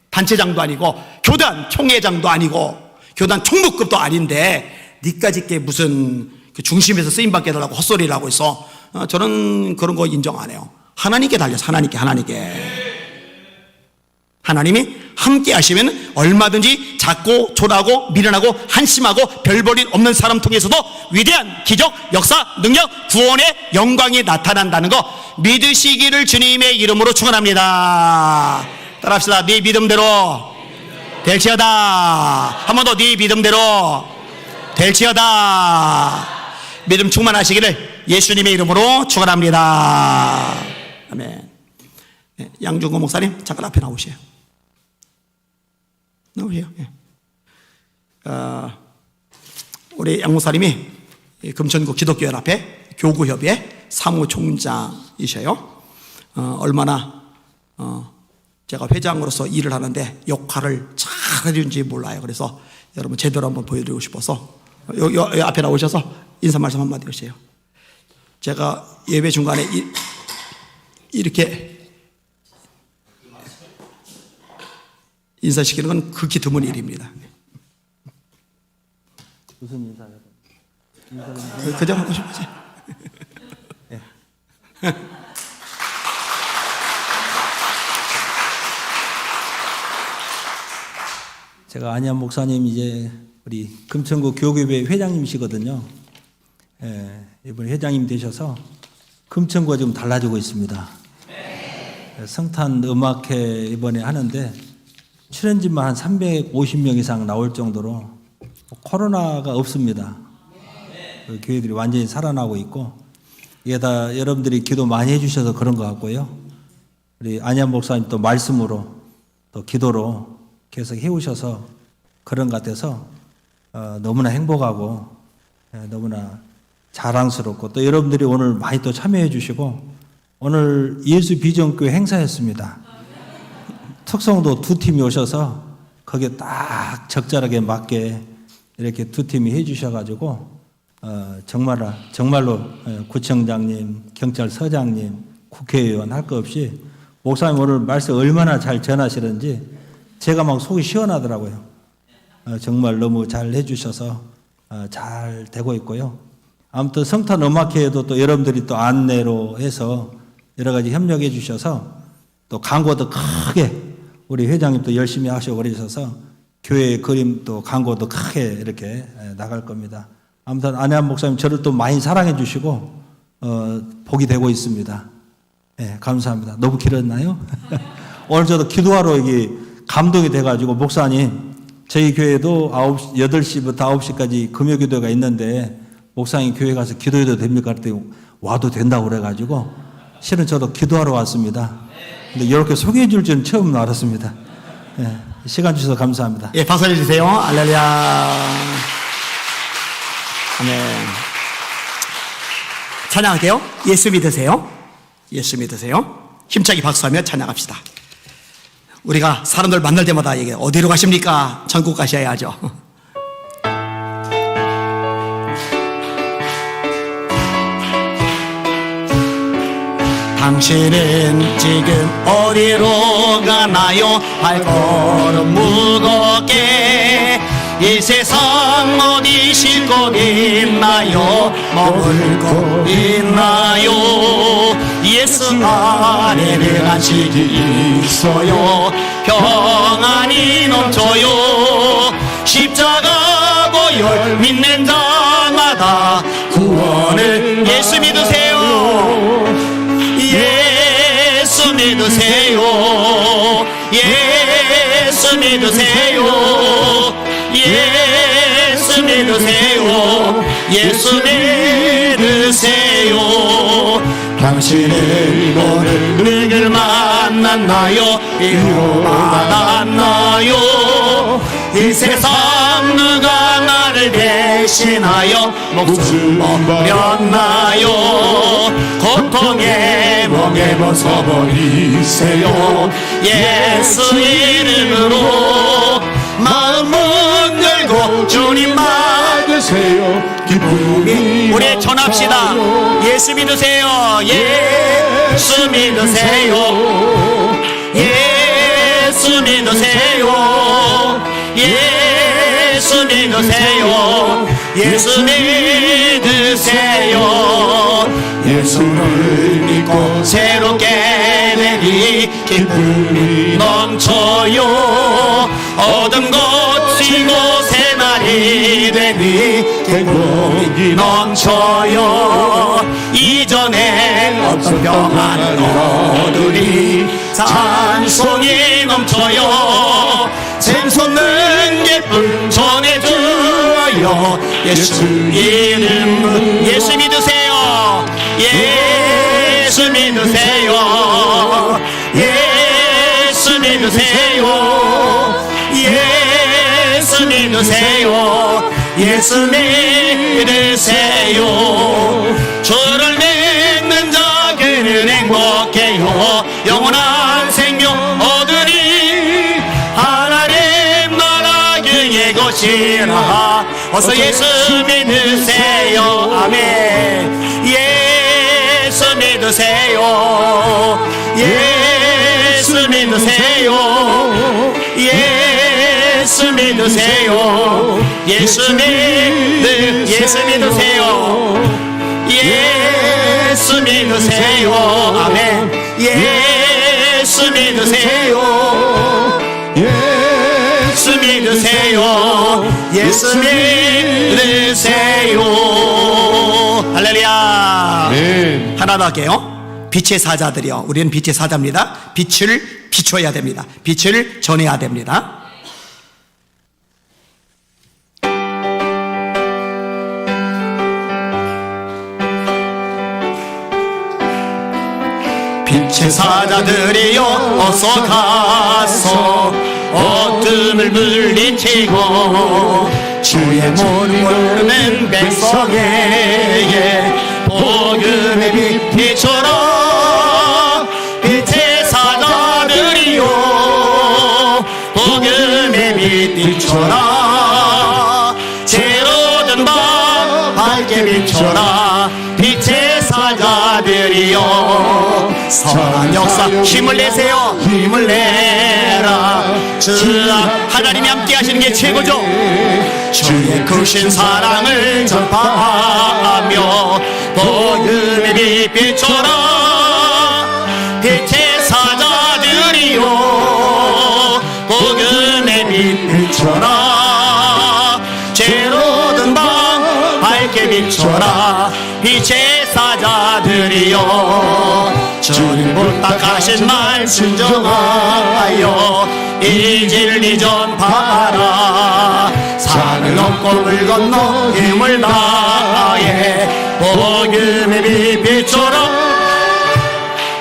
단체장도 아니고, 교단 총회장도 아니고, 교단 총무급도 아닌데 니까지 게 무슨 그 중심에서 쓰임받게 해달라고 헛소리를 하고 있어. 저는 그런 거 인정 안 해요. 하나님께 달려서 하나님께. 하나님이 함께 하시면 얼마든지 작고 초라하고 미련하고 한심하고 별볼일 없는 사람 통해서도 위대한 기적, 역사, 능력, 구원의 영광이 나타난다는 거 믿으시기를 주님의 이름으로 축원합니다. 따라합시다. 네 믿음대로 될지어다. 한 번 더, 네 믿음대로 될지어다. 믿음 충만하시기를 예수님의 이름으로 축원합니다. 아멘. 네, 양준거 목사님 잠깐 앞에 나오세요. 나오세요. 네. 우리 양 목사님이 금천구 기독교연합회 교구협의 사무총장이셔요. 얼마나 제가 회장으로서 일을 하는데 역할을 잘 해준지 몰라요. 그래서 여러분 제대로 한번 보여드리고 싶어서 요 앞에 나오셔서 인사 말씀 한마디 하세요. 제가 예배 중간에 이렇게 인사시키는 건 극히 드문 일입니다.
무슨 인사요?
그저 하고 싶으지.
네. 제가 안희한 목사님 이제 우리 금천구 교구협회 회장님이시거든요. 예, 이번에 회장님 되셔서 금천구가 지금 달라지고 있습니다. 성탄 음악회 이번에 하는데 출연진만 한 350명 이상 나올 정도로 코로나가 없습니다. 그 교회들이 완전히 살아나고 있고, 이게 다 여러분들이 기도 많이 해주셔서 그런 것 같고요. 우리 안현 목사님 또 말씀으로 또 기도로 계속 해오셔서 그런 것 같아서 너무나 행복하고 너무나 자랑스럽고 또 여러분들이 오늘 많이 또 참여해 주시고 오늘 예수 비전교회 행사였습니다. 특성도 두 팀이 오셔서 거기에 딱 적절하게 맞게 이렇게 두 팀이 해 주셔가지고 정말로 구청장님, 경찰서장님, 국회의원 할 거 없이 목사님 오늘 말씀 얼마나 잘 전하시는지 제가 막 속이 시원하더라고요. 정말 너무 잘 해주셔서 잘 되고 있고요. 아무튼 성탄 음악회에도 또 여러분들이 또 안내로 해서 여러 가지 협력해 주셔서 또 광고도 크게 우리 회장님도 열심히 하시고 그러셔서 교회 그림 또 광고도 크게 이렇게 나갈 겁니다. 아무튼 안혜한 목사님 저를 또 많이 사랑해 주시고 복이 되고 있습니다. 네, 감사합니다. 너무 길었나요? 오늘 저도 기도하러 여기 감동이 돼가지고 목사님 저희 교회도 8시부터 9시까지 금요기도가 있는데 목사님 교회 가서 기도해도 됩니까? 그랬더니 와도 된다고 그래가지고 실은 저도 기도하러 왔습니다. 근데 이렇게 소개해 줄 줄은 처음 알았습니다. 네, 시간 주셔서 감사합니다.
예, 박수 해주세요. 할렐루야. 아멘. 찬양할게요. 예수 믿으세요. 예수 믿으세요. 힘차게 박수하며 찬양합시다. 우리가 사람들 만날 때마다 얘기해요. 어디로 가십니까? 천국 가셔야죠. 당신은 지금 어디로 가나요? 발걸음 무겁게 이 세상 어디 싣고 있나요? 머물 곳 있나요? 예수 안에는 안식이 있어요. 평안이 넘쳐요. 십자가 보혈 믿는 자마다 구원을 예수 믿으세요. 예수 믿으세요. 예수 믿으세요. 예수 믿으세요. 예수 믿으세요. 당신은 오늘 누굴 만났나요? 이로 만났나요? 이 세상 누가 나를 대신하여 목숨 버렸나요? 고통에 멍에 벗어버리세요. 예수 이름으로 마음 문 열고 주님 맞으세요. 기쁨이 우리 전합시다. 예수 믿으세요. 예수 믿으세요. 예수 믿으세요. 예수 믿으세요. 예수 믿으세요. 예수를 믿고 새롭게 되니 기쁨이 넘쳐요. 어둠 거치고 새날이 되니 행복이 넘쳐요. 이전에 없던 평안을 얻으니 찬송이 넘쳐요. 샘솟는 기쁨 전해주어요. 예수 이름 예수 믿으세요. 예수 믿으세요. 예수 믿으세요. 예수 믿으세요. 예수 믿으세요. 주를 믿는 자 그는 행복해요. 영원한 생명 얻으니 하나님 나라 그의 것이라. 어서 예수 믿으세요. 아멘. 예수 믿으세요. 예수 믿으세요. 예수 믿으세요. 예수 믿으세요. 예수 믿으세요. 아멘. 예수 믿으세요. 예수 믿으세요. 예수 믿으세요. 할렐루야.
네.
하나 더 할게요. 빛의 사자들이요. 우리는 빛의 사자입니다. 빛을 비춰야 됩니다. 빛을 전해야 됩니다. 빛의 사자들이여 어서 가서 어둠을 물리치고 주의 몸을 모르는 백성에게 복음의 빛 비춰라. 빛의 사자들이여 복음의 빛 비춰라. 새로운 밤 밝게 비춰라. 빛의 사자들이여 선한 역사 힘을 내세요. 힘을 내라. 주 하나님이 함께 하시는 게 최고죠. 주의 크신 사랑을 전파하며 복음의 빛 비춰라. 빛의 사자들이여 복음의 빛 비춰라. 죄로든 밤 밝게 비춰라. 빛의 사자들이여 주님 부탁하신 말 순종하여 이 진리 전파하라. 산을 넘고 물 건너 힘을 다해 복음의 빛 비춰라.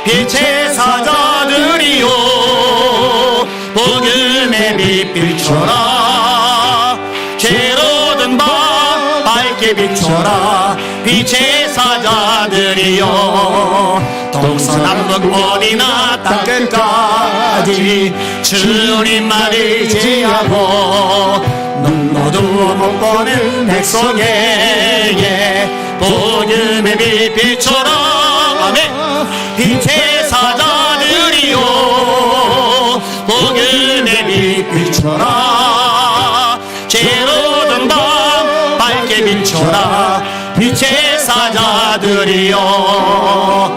빛의 사자들이여 복음의 빛 비춰라. 죄로든 밤 밝게 비춰라. 빛의 사자들이여 동서남북 어디나 땅끝까지 주님만 의지하고 눈 어두워 못 보는 백성에게 복음의 빛 비춰라. 아멘. 빛의 사자들이여 복음의 빛 비춰라. 죄로든 밤 밝게 비춰라. 빛의 사자들이여.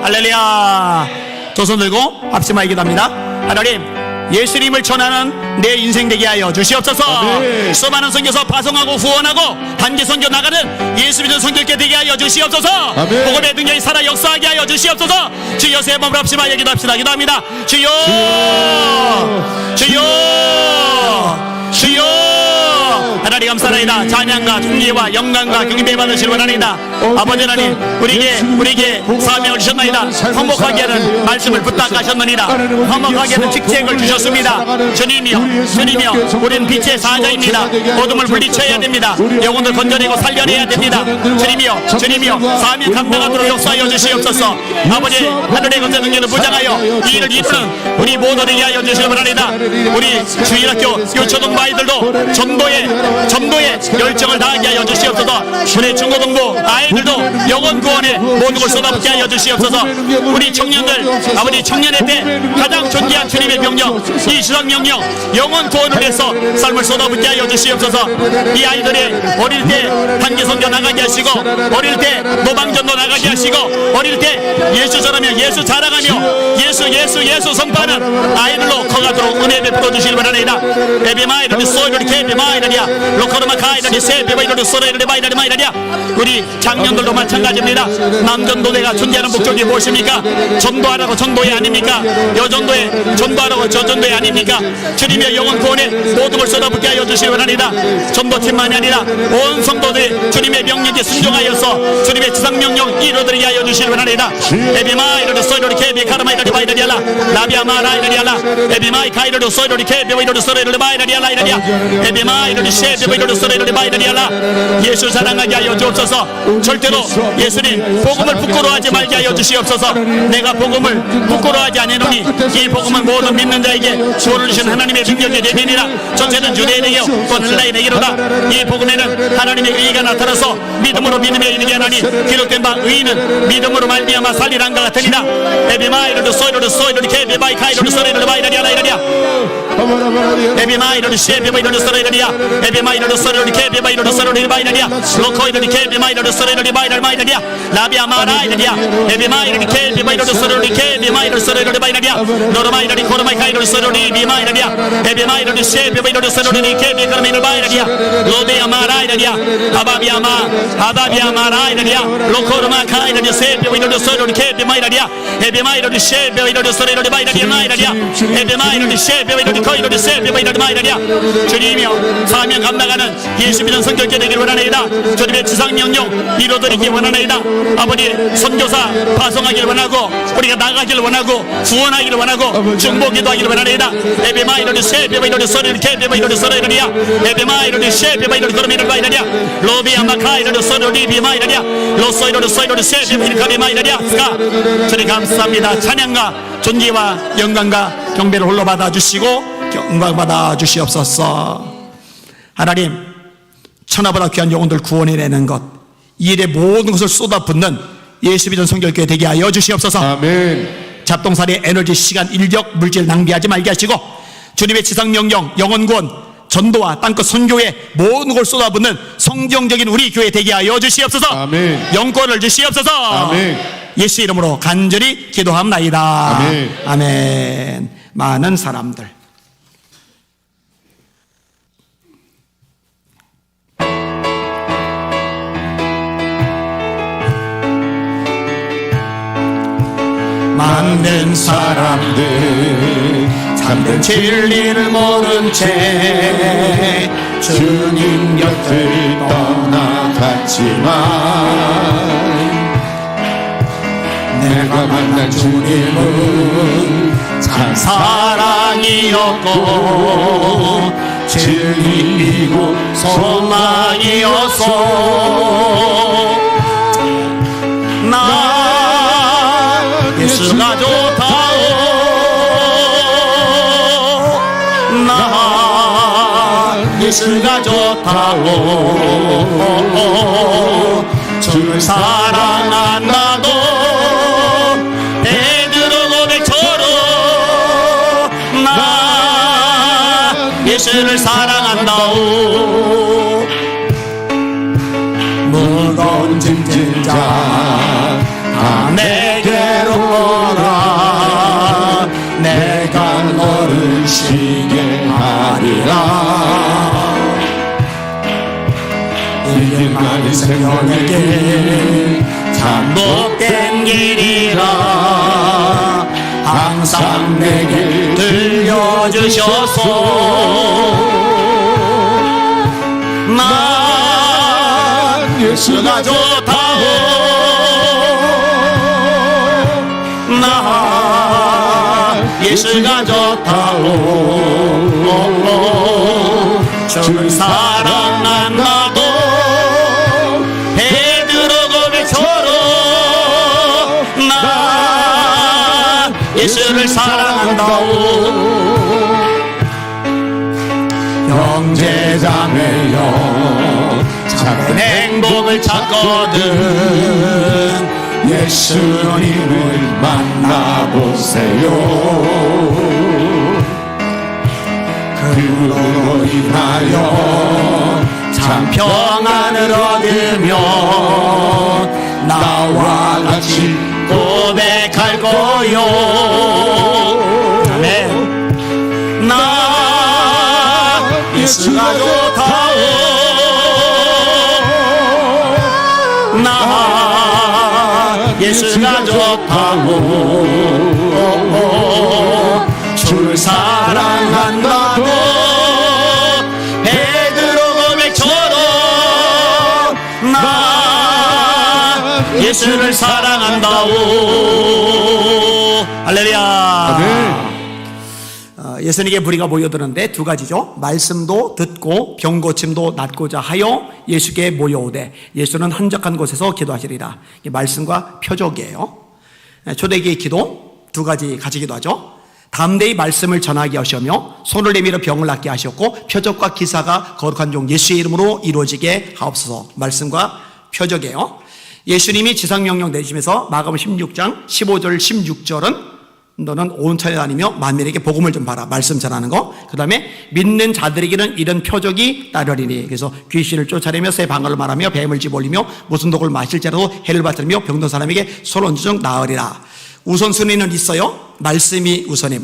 할렐루야. 두 손 들고 앞치마 기도합니다. 하나님, 예수님을 전하는 내 인생 되게 하여 주시옵소서. 아멘. 수많은 선교사 파송하고 후원하고 단기 선교 나가는 예수 믿는 선교께 되게 하여 주시옵소서. 아멘. 복음의 능력이 살아 역사하게 하여 주시옵소서. 주여 세 몸을 합시마 기도합시다. 기도합니다. 주여 주여 주여. 하나님 감사합니다. 찬양과 존귀와 영광과 경배 받으시길 원합니다. 아버지 하나님, 우리에게 사명을 주셨나이다. 화목하게 하는 말씀을 부탁하셨느니라. 화목하게 하는 직책을 주셨습니다. 주님이여 우리는 빛의 사자입니다. 어둠을 물리쳐야 됩니다. 영혼을 건져내고 살려내야 됩니다. 주님이여 사명 감당하도록 역사하여 주시옵소서. 아버지 하늘의 건설 능력을 보장하여 이 일을 이루는 우리 모두에게 하여 주시길 원합니다. 우리 주일학교 유초등부 아이들도 전도의 열정을 다하게 하여 주시옵소서. 우리 중고등부 아이들도 영혼 구원에 모든 걸 쏟아붓게 하여 주시옵소서. 우리 청년들, 아버지 청년의 때 가장 존귀한 주님의 명령, 이 주상 명령, 영혼 구원을 위해서 삶을 쏟아붓게 하여 주시옵소서. 이 아이들이 어릴 때 단기 선교 나가게 하시고, 어릴 때 노방전도 나가게 하시고, 어릴 때 예수 전하며 예수 자랑하며 예수 선포하는 아이들로 커가도록 은혜 베풀어 주시길 바라나이다. 에비마이르니 소이르니 케비마이르니야 로커르마 카이르니 세비마이르니 소이르니 마이르니야. 우리 장년들도 마찬가지입니다. 남전도대가 존재하는 목적이 무엇입니까? 전도하라고 전도회 아닙니까? 여전도회 전도하라고 저전도회 아닙니까? 주님의 영혼 구원에 모든 걸 쏟아붓게 하여 주시기 원합니다. 전도팀만이 아니라 온 성도들이 주님의 명령에 순종하여서 주님의 지상명령 이루어드리게 하여 주시기 원합니다. 에비마이르니 소이르니 케비카르마이르니 마이르니야라 라비아마라이르니야라 에비마이 카이르니 소이르니 케비마이르니 소이르니 마이르니야라 에비마이르니 세비마이르니 소이르니 마이르니야라. 예수 사랑하게 하여 주옵소서. 절대로 예수님 복음을 부끄러워하지 말게 하여 주시옵소서. 내가 복음을 부끄러워하지 않으노니 이 복음을 모든 믿는 자에게 구원을 주신 하나님의 능력이 되니라. 전체는 유대인에게요 또 헬라인에게로다. 이 복음에는 하나님의 의가 나타나서 믿음으로 믿음에 이르게 하나니 기록된 바 의인은 믿음으로 말미암아 살리란 것 같으니라. 에비마이르니 소이르니 케비마이 카이르니 소이르니 마이르니야라 에비마이르니 세비마이르니 소이르니야 에비마이르니 소이르니 케비마이르니 소이르니 마이르니야 로코이르니 케비마이르니 소이르니 마이르니야 라비아마라이르니야 에비마이르니 케비마이르니 소이르니 케비마이르니 소이르니 마이르니야 노르마이르니 코르마이 카이르니 소이르니 비마이르니야 에비마이르니 세비마이르니 소이르니 케비마이르니 마이르니야 로데야 아바비아마라 이라리아 아바비아마라 이라리아 로코르마카 이라리아 세베 이라리아 소리 케베마 이라리아 에베마 이라리아 셰베 이라리아 소리 이라리아 이라리아 에베마 이라리아 셰베 이라리아 코 이라리아 세베 이라리아 이라리아 주님이여 사명 감당하는 예수 믿는 성결계 되길 원하나이다. 주님의 지상명령 이루어드리기 원하나이다. 아버지 선교사 파송하기를 원하고 우리가 나가기를 원하고 구원하기를 원하고 중보기도 하기를 원하나이다. 에베마 이라리아 셰베 이라리아 소리 케베마 이라리아 소리 이라리아 에베마 이라리아 셰베 이라리아 코르미르바 이라리아 로비아마카 이라리아 소리 리비마 이라리아 로소 이라리아 소리 이라리아 셰베 이라리아 이라리아 주님 감사합니다. 찬양과 존귀와 영광과 경배를 홀로 받아주시고 영광 받아주시옵소서. 하나님 천하보다 귀한 영혼들 구원해내는 것 이 일에 모든 것을 쏟아붓는 예수 믿는 성결교회 되게 하여 주시옵소서.
아멘.
잡동사리 에너지 시간 인력 물질 낭비하지 말게 하시고 주님의 지상명령 영혼 구원 전도와 땅끝 선교에 모든 걸 쏟아붓는 성경적인 우리 교회 되게 하여 주시옵소서.
아멘.
영권을 주시옵소서.
아멘.
예수 이름으로 간절히 기도합나이다.
아멘.
아멘. 많은 사람들 많은 사람들 참된 진리를 모른 채
주님 곁을 떠나갔지만 내가 만난 주님은 참
사랑이었고
진리이고
소망이었소. 나 예수가 좋다오. 나 예수가 좋다오. 주를 사랑한다도 베드로 고백처럼 나 예수를 사랑한다오. 무거운 짐진 자 다 내게로 오라. 내가 너를 쉬게 하리라.
이길 많은 생명에게
참 복된 길이라 항상 내게 들려주셔서 난 예수가 좋다오. 나 예수가 좋다오. 주를 사랑한다도 베드로 고백처럼 나 예수를 사랑한다오. 형제자매여 참된 행복을 찾거든 예수님을 만나보세요. 그로 인하여 참 평안을 얻으며 나와 같이 고백할 거요. 아멘. 나 예수가 좋다오. 나 예수가 좋다오. 주를 사랑한다고 베드로 고백처럼 나 예수를 사랑한다오. 할렐루야.
아멘.
예수님께 무리가 모여드는데 두 가지죠. 말씀도 듣고 병고침도 낫고자 하여 예수께 모여오되 예수는 한적한 곳에서 기도하시리라. 말씀과 표적이에요. 초대기의 기도 두 가지 같이 기도하죠. 담대히 말씀을 전하게 하시며 손을 내밀어 병을 낫게 하셨고 표적과 기사가 거룩한 종 예수의 이름으로 이루어지게 하옵소서. 말씀과 표적이에요. 예수님이 지상명령 내리시면서 마가복음 16장 15절 16절은 너는 온 천에 다니며 만민에게 복음을 좀 봐라. 말씀 전하는 거. 그 다음에 믿는 자들에게는 이런 표적이 따르리니. 그래서 귀신을 쫓아내며 새 방언을 말하며 뱀을 집어올리며 무슨 독을 마실지라도 해를 받으며 병든 사람에게 손 얹어 나으리라. 우선순위는 있어요. 말씀이 우선이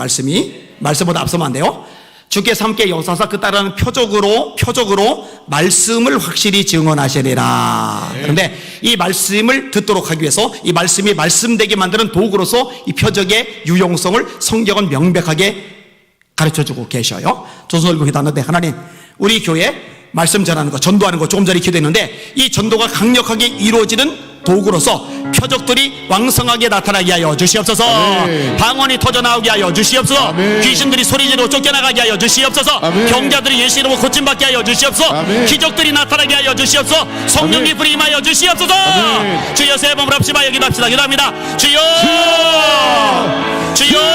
말씀보다 앞서면 안 돼요. 주께서 함께 역사사 그 따르는 표적으로 말씀을 확실히 증언하시리라. 그런데 이 말씀을 듣도록 하기 위해서 이 말씀이 말씀되게 만드는 도구로서 이 표적의 유용성을 성경은 명백하게 가르쳐주고 계셔요. 조선일보 기도하는데 하나님 우리 교회 말씀 전하는 거 전도하는 거 조금 전에 기도했는데 이 전도가 강력하게 이루어지는 도구로서 표적들이 왕성하게 나타나게 하여 주시옵소서.
아멘.
방언이 터져나오게 하여 주시옵소서.
아멘.
귀신들이 소리지르고 쫓겨나가게 하여 주시옵소서.
아멘.
병자들이 예수 이름으로 고침받게 하여 주시옵소서.
아멘.
기적들이 나타나게 하여 주시옵소서. 성령이
아멘.
불이 임하여 주시옵소서.
아멘.
주여 새 몸을 합시다. 기도합시다. 기도합니다. 주여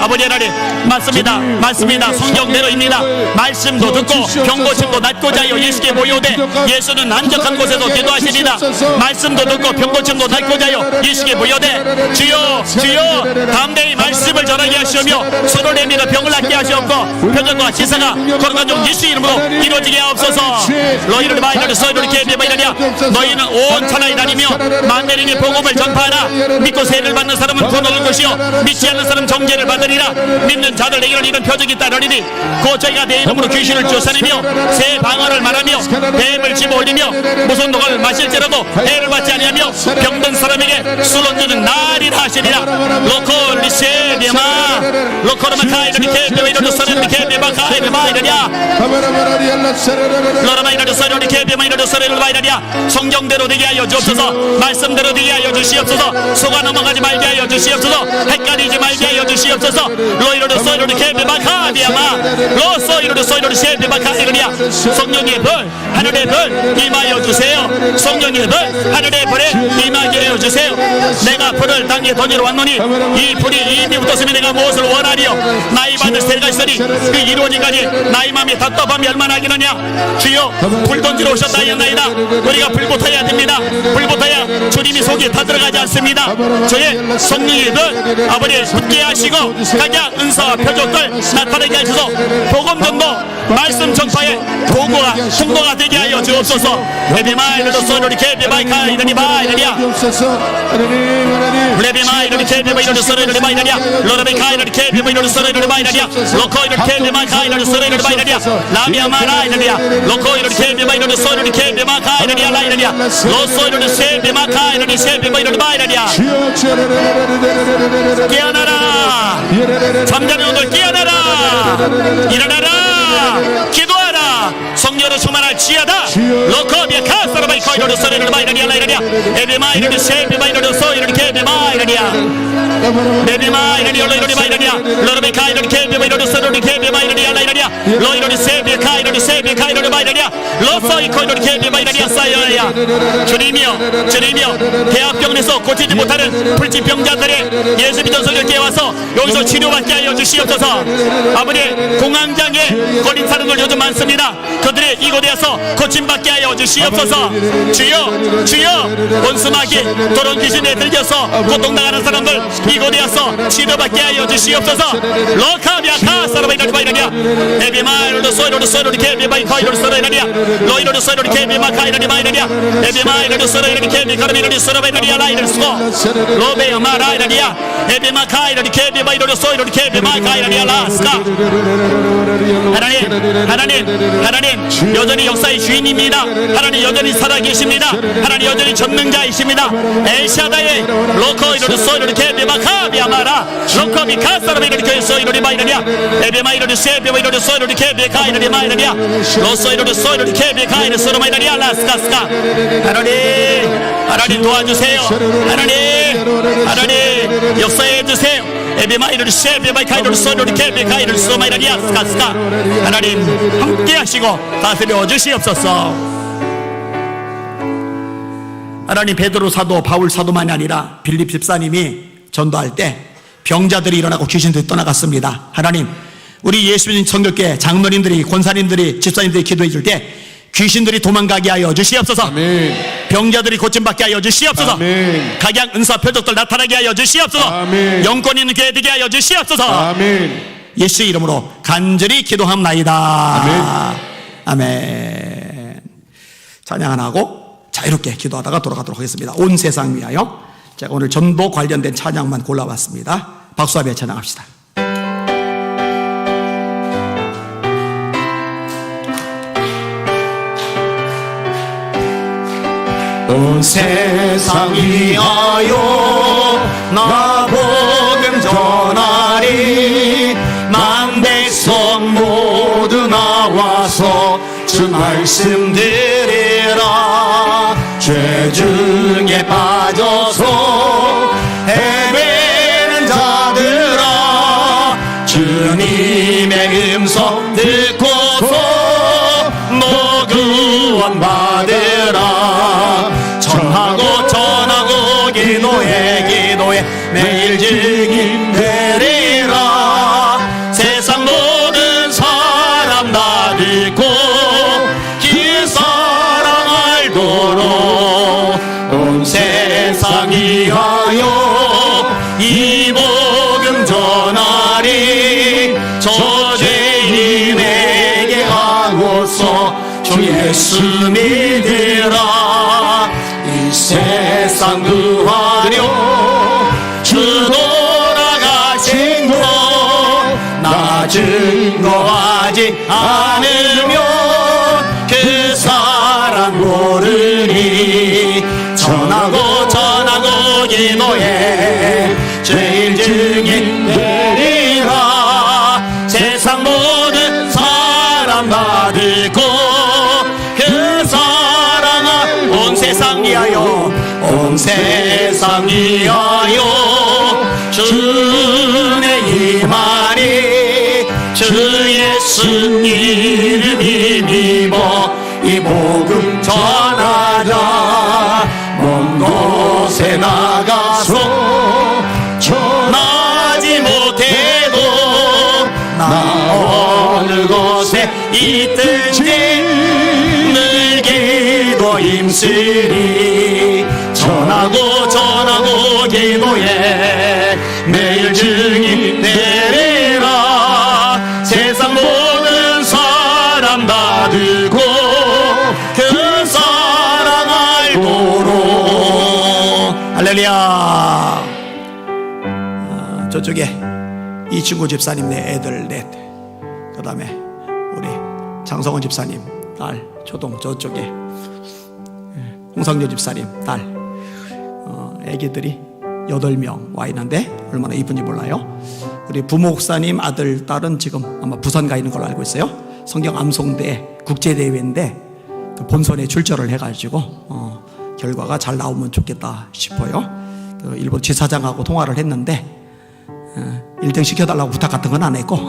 아버지 하나님 맞습니다. 성경대로입니다. 말씀도 듣고 병고침도 낫고자 하여 예수께 모여오되 예수는 안적한 곳에서 기도하시리라. 말씀도 듣고 병고침도 낫고자 하여 예수께 모여오되 주여 담대히 말씀을 전하게 하시오며 서로 내밀어 병을 낫게 하시옵고 표적과 지사가 거룩한 종 예수 이름으로 이루어지게 하옵소서. 너희를 마이너를 서희를 개비하리라. 너희는 온 천하에 다니며 만민에게 복음을 전파하라. 믿고 세를 받는 사람은 돈 얻을 것이요 믿지 않는 사람은 정죄를 받으리라. 믿는 자들 에게는 이런 표적이 따르리니 곧 저희가 내 이름으로 귀신을 쫓아내며 새 방언을 말하며 뱀을 집어올리며 무슨 독을 마실지라도 해를 받지 아니하며 병든 사람에게 술 얹는 날이라 하시리라. 로코 리세비마 로코르마 카이르니케 베이로도 서르니케 베바 카이르마 이르냐 로라마 이르도 서르니케 베마 이르도 서르르마 이르냐. 성경대로 되게 하여 주옵소서. 말씀대로 되게 하여 주시옵소서. 속아 넘어가지 말게 하여 주시옵소서. 헷갈리지 말게 하여 주시옵소서. 로이로도 소이로도 케베바카비아마 로소이로도 소이로도 셰베바카이르냐. 성령의 불 하늘의 불 임하여 주세요. 성령의 불 하늘의 불에 임하게 하여 주세요. 내가 불을 땅에 던지러 왔노니 이 불이 이미 붙었으면 내가 무엇을 원하리요. 나이 받을 새가 있으니 그 이루어지까지 나의 마음이 답답함이 얼마나 하겠느냐. 주여 불 던지러 오셨다 하였나이다. 우리가 불붙어야 됩니다. 불붙어야 주님이 속에 다 들어가지 않습니다. 저의 성령의 불 아버지 붙게 하시고 각양 은사와 표적들 나타나게 하셔서 복음 전도 말씀 전파의 도구가 통로가 되게 하여 주옵소서. 레비마이르도 소이로리 케비바이카 이르니바 이르냐 레비마이르리 케비바이르도 소이로리 바이르냐 로라비카 이르리 케비바이르도 소이로리 바이르냐 로코이르리 케비바이카 이르리 소이로리 바이르냐 라비아마라 이르냐 로코이르리 케비바이르도 소이로리 케비바이카 이르냐 라이르냐 로소이로리 세비마카 이르리 세비바이르리 바이르냐. 깨어나라. 잠자는 오늘 깨어나라. 일어나라. 기도하라. 성령으로 충만할 지하다. 로코비아 카사라바이 코이로도 소리를 마이라니아 라이라니아 에비마이르도 세비마이르도 소이르도 케비마이라니아 레비마이르니 올로이로리 마이라니아 로르비카이르도 케비마이르도 소이르도 케비마이라니아 라이라니아 로이로리 세비카이르도 세비카이르도 마이라니아 로소이코이로도 케비마이라니아 사이어야. 주님이여 대학병원에서 고치지 못하는 불치병자들의 예수 믿는 소리를 깨워서 여기서 치료받게 하여 주시옵소서. 아버지 공황장애 걸린 사람들 요즘 많습니다. 그들의 이곳에서 고침받게 하여 주시옵소서. 주여 원수마귀 도론 귀신에 들려서 고통당하는 사람들 이곳에서 치료받게 하여 주시옵소서. 로카비아 카사라바이라니 바이라니아 에비마이로도 소이로도 소이로도 케비바이카이로도 소이라니아 로이로도 소이로도 케비마카이라니 바이라니아 에비마이로도 소이로도 케비카라비로도 소이라니아 라이르스코 로베마라이라니아 에비마카이로도 케비바이로도 소이로도 케비마카이라니아 라스카. 하나님 여전히 역사의 주인입니다. 하나님 여전히 살아계십니다. 하나님 여전히 전능자이십니다. 엘샤다의 로코이로도 소이로도 케비마카비아마라 로코비카사라비로도 소이로도 바이라니아 에비마이로도 세비바이로도 소이로도 케비카이로도 마이라니아 로소이로도 소이로도 케비카이로도 소로마이라니아 라스카스카. 하나님 도와주세요. 하나님 역사해 주세요. 에비마이르 셰비바이카이르 소이로리 케비카이르 소마이라니아 스카스카. 하나님 함께 하시고 다스려 주시옵소서. 하나님 베드로 사도 바울 사도만이 아니라 빌립 집사님이 전도할 때 병자들이 일어나고 귀신들이 떠나갔습니다. 하나님 우리 예수 믿는 성결교회 장로님들이 권사님들이 집사님들이 기도해 줄 때 귀신들이 도망가게 하여 주시옵소서.
아멘.
병자들이 고침받게 하여 주시옵소서.
아멘.
각양 은사 표적들 나타나게 하여 주시옵소서.
아멘.
영권 있는 교회 되게 하여 주시옵소서.
아멘.
예수 이름으로 간절히 기도합나이다.
아멘.
아멘. 찬양 하나 하고 자유롭게 기도하다가 돌아가도록 하겠습니다. 온 세상 위하여. 제가 오늘 전도 관련된 찬양만 골라봤습니다. 박수하며 찬양합시다.
온 세상 위하여
나 복음 전하리 만 백성 모두 나와서 주 말씀 들으라 죄 중에 빠져서 헤매는 자들아 주님의 음성 듣고서 너 구원 받으라 전하고 기도해 매일 증인 되리라 세상 모든 사람 다 듣고 그 사랑 알도록 온 세상 위하여 이 복음 전하리 저 죄인에게 하고서 주 예수 믿으라 이 세상 구하려 주 돌아가신 것나 증거하지 않으면 그 사랑 모르니 전하고 기도해 죄인 증인 되리라 세상 모든 사람 다 듣고 그 사랑을 온 세상 위하여 주의 임하니 주 예수 이름 힘입어 이 복음 전하자 먼 곳에 나가서 전하지 못해도 나 어느 곳에 있든지 늘 기도 힘쓰리 전하고 기도해 매일 증인 되리라 세상 모든 사람 다 듣고 그 사랑 알도록 할렐루야. 저쪽에 이친구 집사님 네 애들 넷, 그 다음에 우리 장성원 집사님 딸 초동 저쪽에 홍상조 집사님 딸 애기들이 8명 와 있는데 얼마나 이쁜지 몰라요. 우리 부목사님 아들 딸은 지금 아마 부산 가 있는 걸로 알고 있어요. 성경 암송대 국제대회인데 그 본선에 출전을 해가지고 결과가 잘 나오면 좋겠다 싶어요. 그 일본 지사장하고 통화를 했는데 1등 시켜달라고 부탁 같은 건 안 했고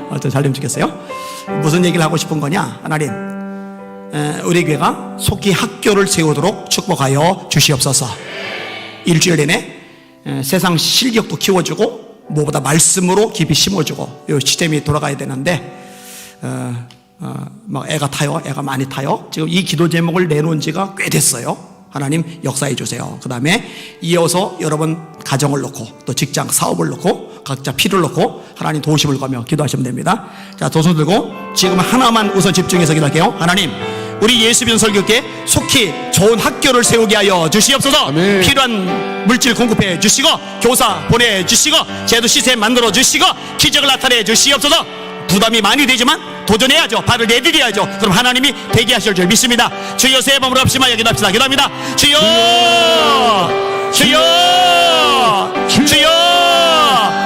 어쨌든 잘 되면 좋겠어요. 무슨 얘기를 하고 싶은 거냐. 하나님 우리 교회가 속히 학교를 세우도록 축복하여 주시옵소서. 일주일 내내 세상 실력도 키워주고 무엇보다 말씀으로 깊이 심어주고 이 시스템이 돌아가야 되는데 막 애가 타요. 애가 많이 타요. 지금 이 기도 제목을 내놓은 지가 꽤 됐어요. 하나님 역사해 주세요. 그 다음에 이어서 여러분 가정을 놓고 또 직장 사업을 놓고 각자 피를 놓고 하나님 도우심을 구하며 기도하시면 됩니다. 자, 두 손 들고 지금 하나만 우선 집중해서 기도할게요. 하나님 우리 예수변 설교께 속히 좋은 학교를 세우게 하여 주시옵소서.
아멘.
필요한 물질 공급해 주시고 교사 보내주시고 제도 시스템 만들어 주시고 기적을 나타내 주시옵소서. 부담이 많이 되지만 도전해야죠. 발을 내디뎌야죠. 그럼 하나님이 되게 하실 줄 믿습니다. 주여 새 밤을 없이만 기도합시다. 기도합니다. 주여 주여 주여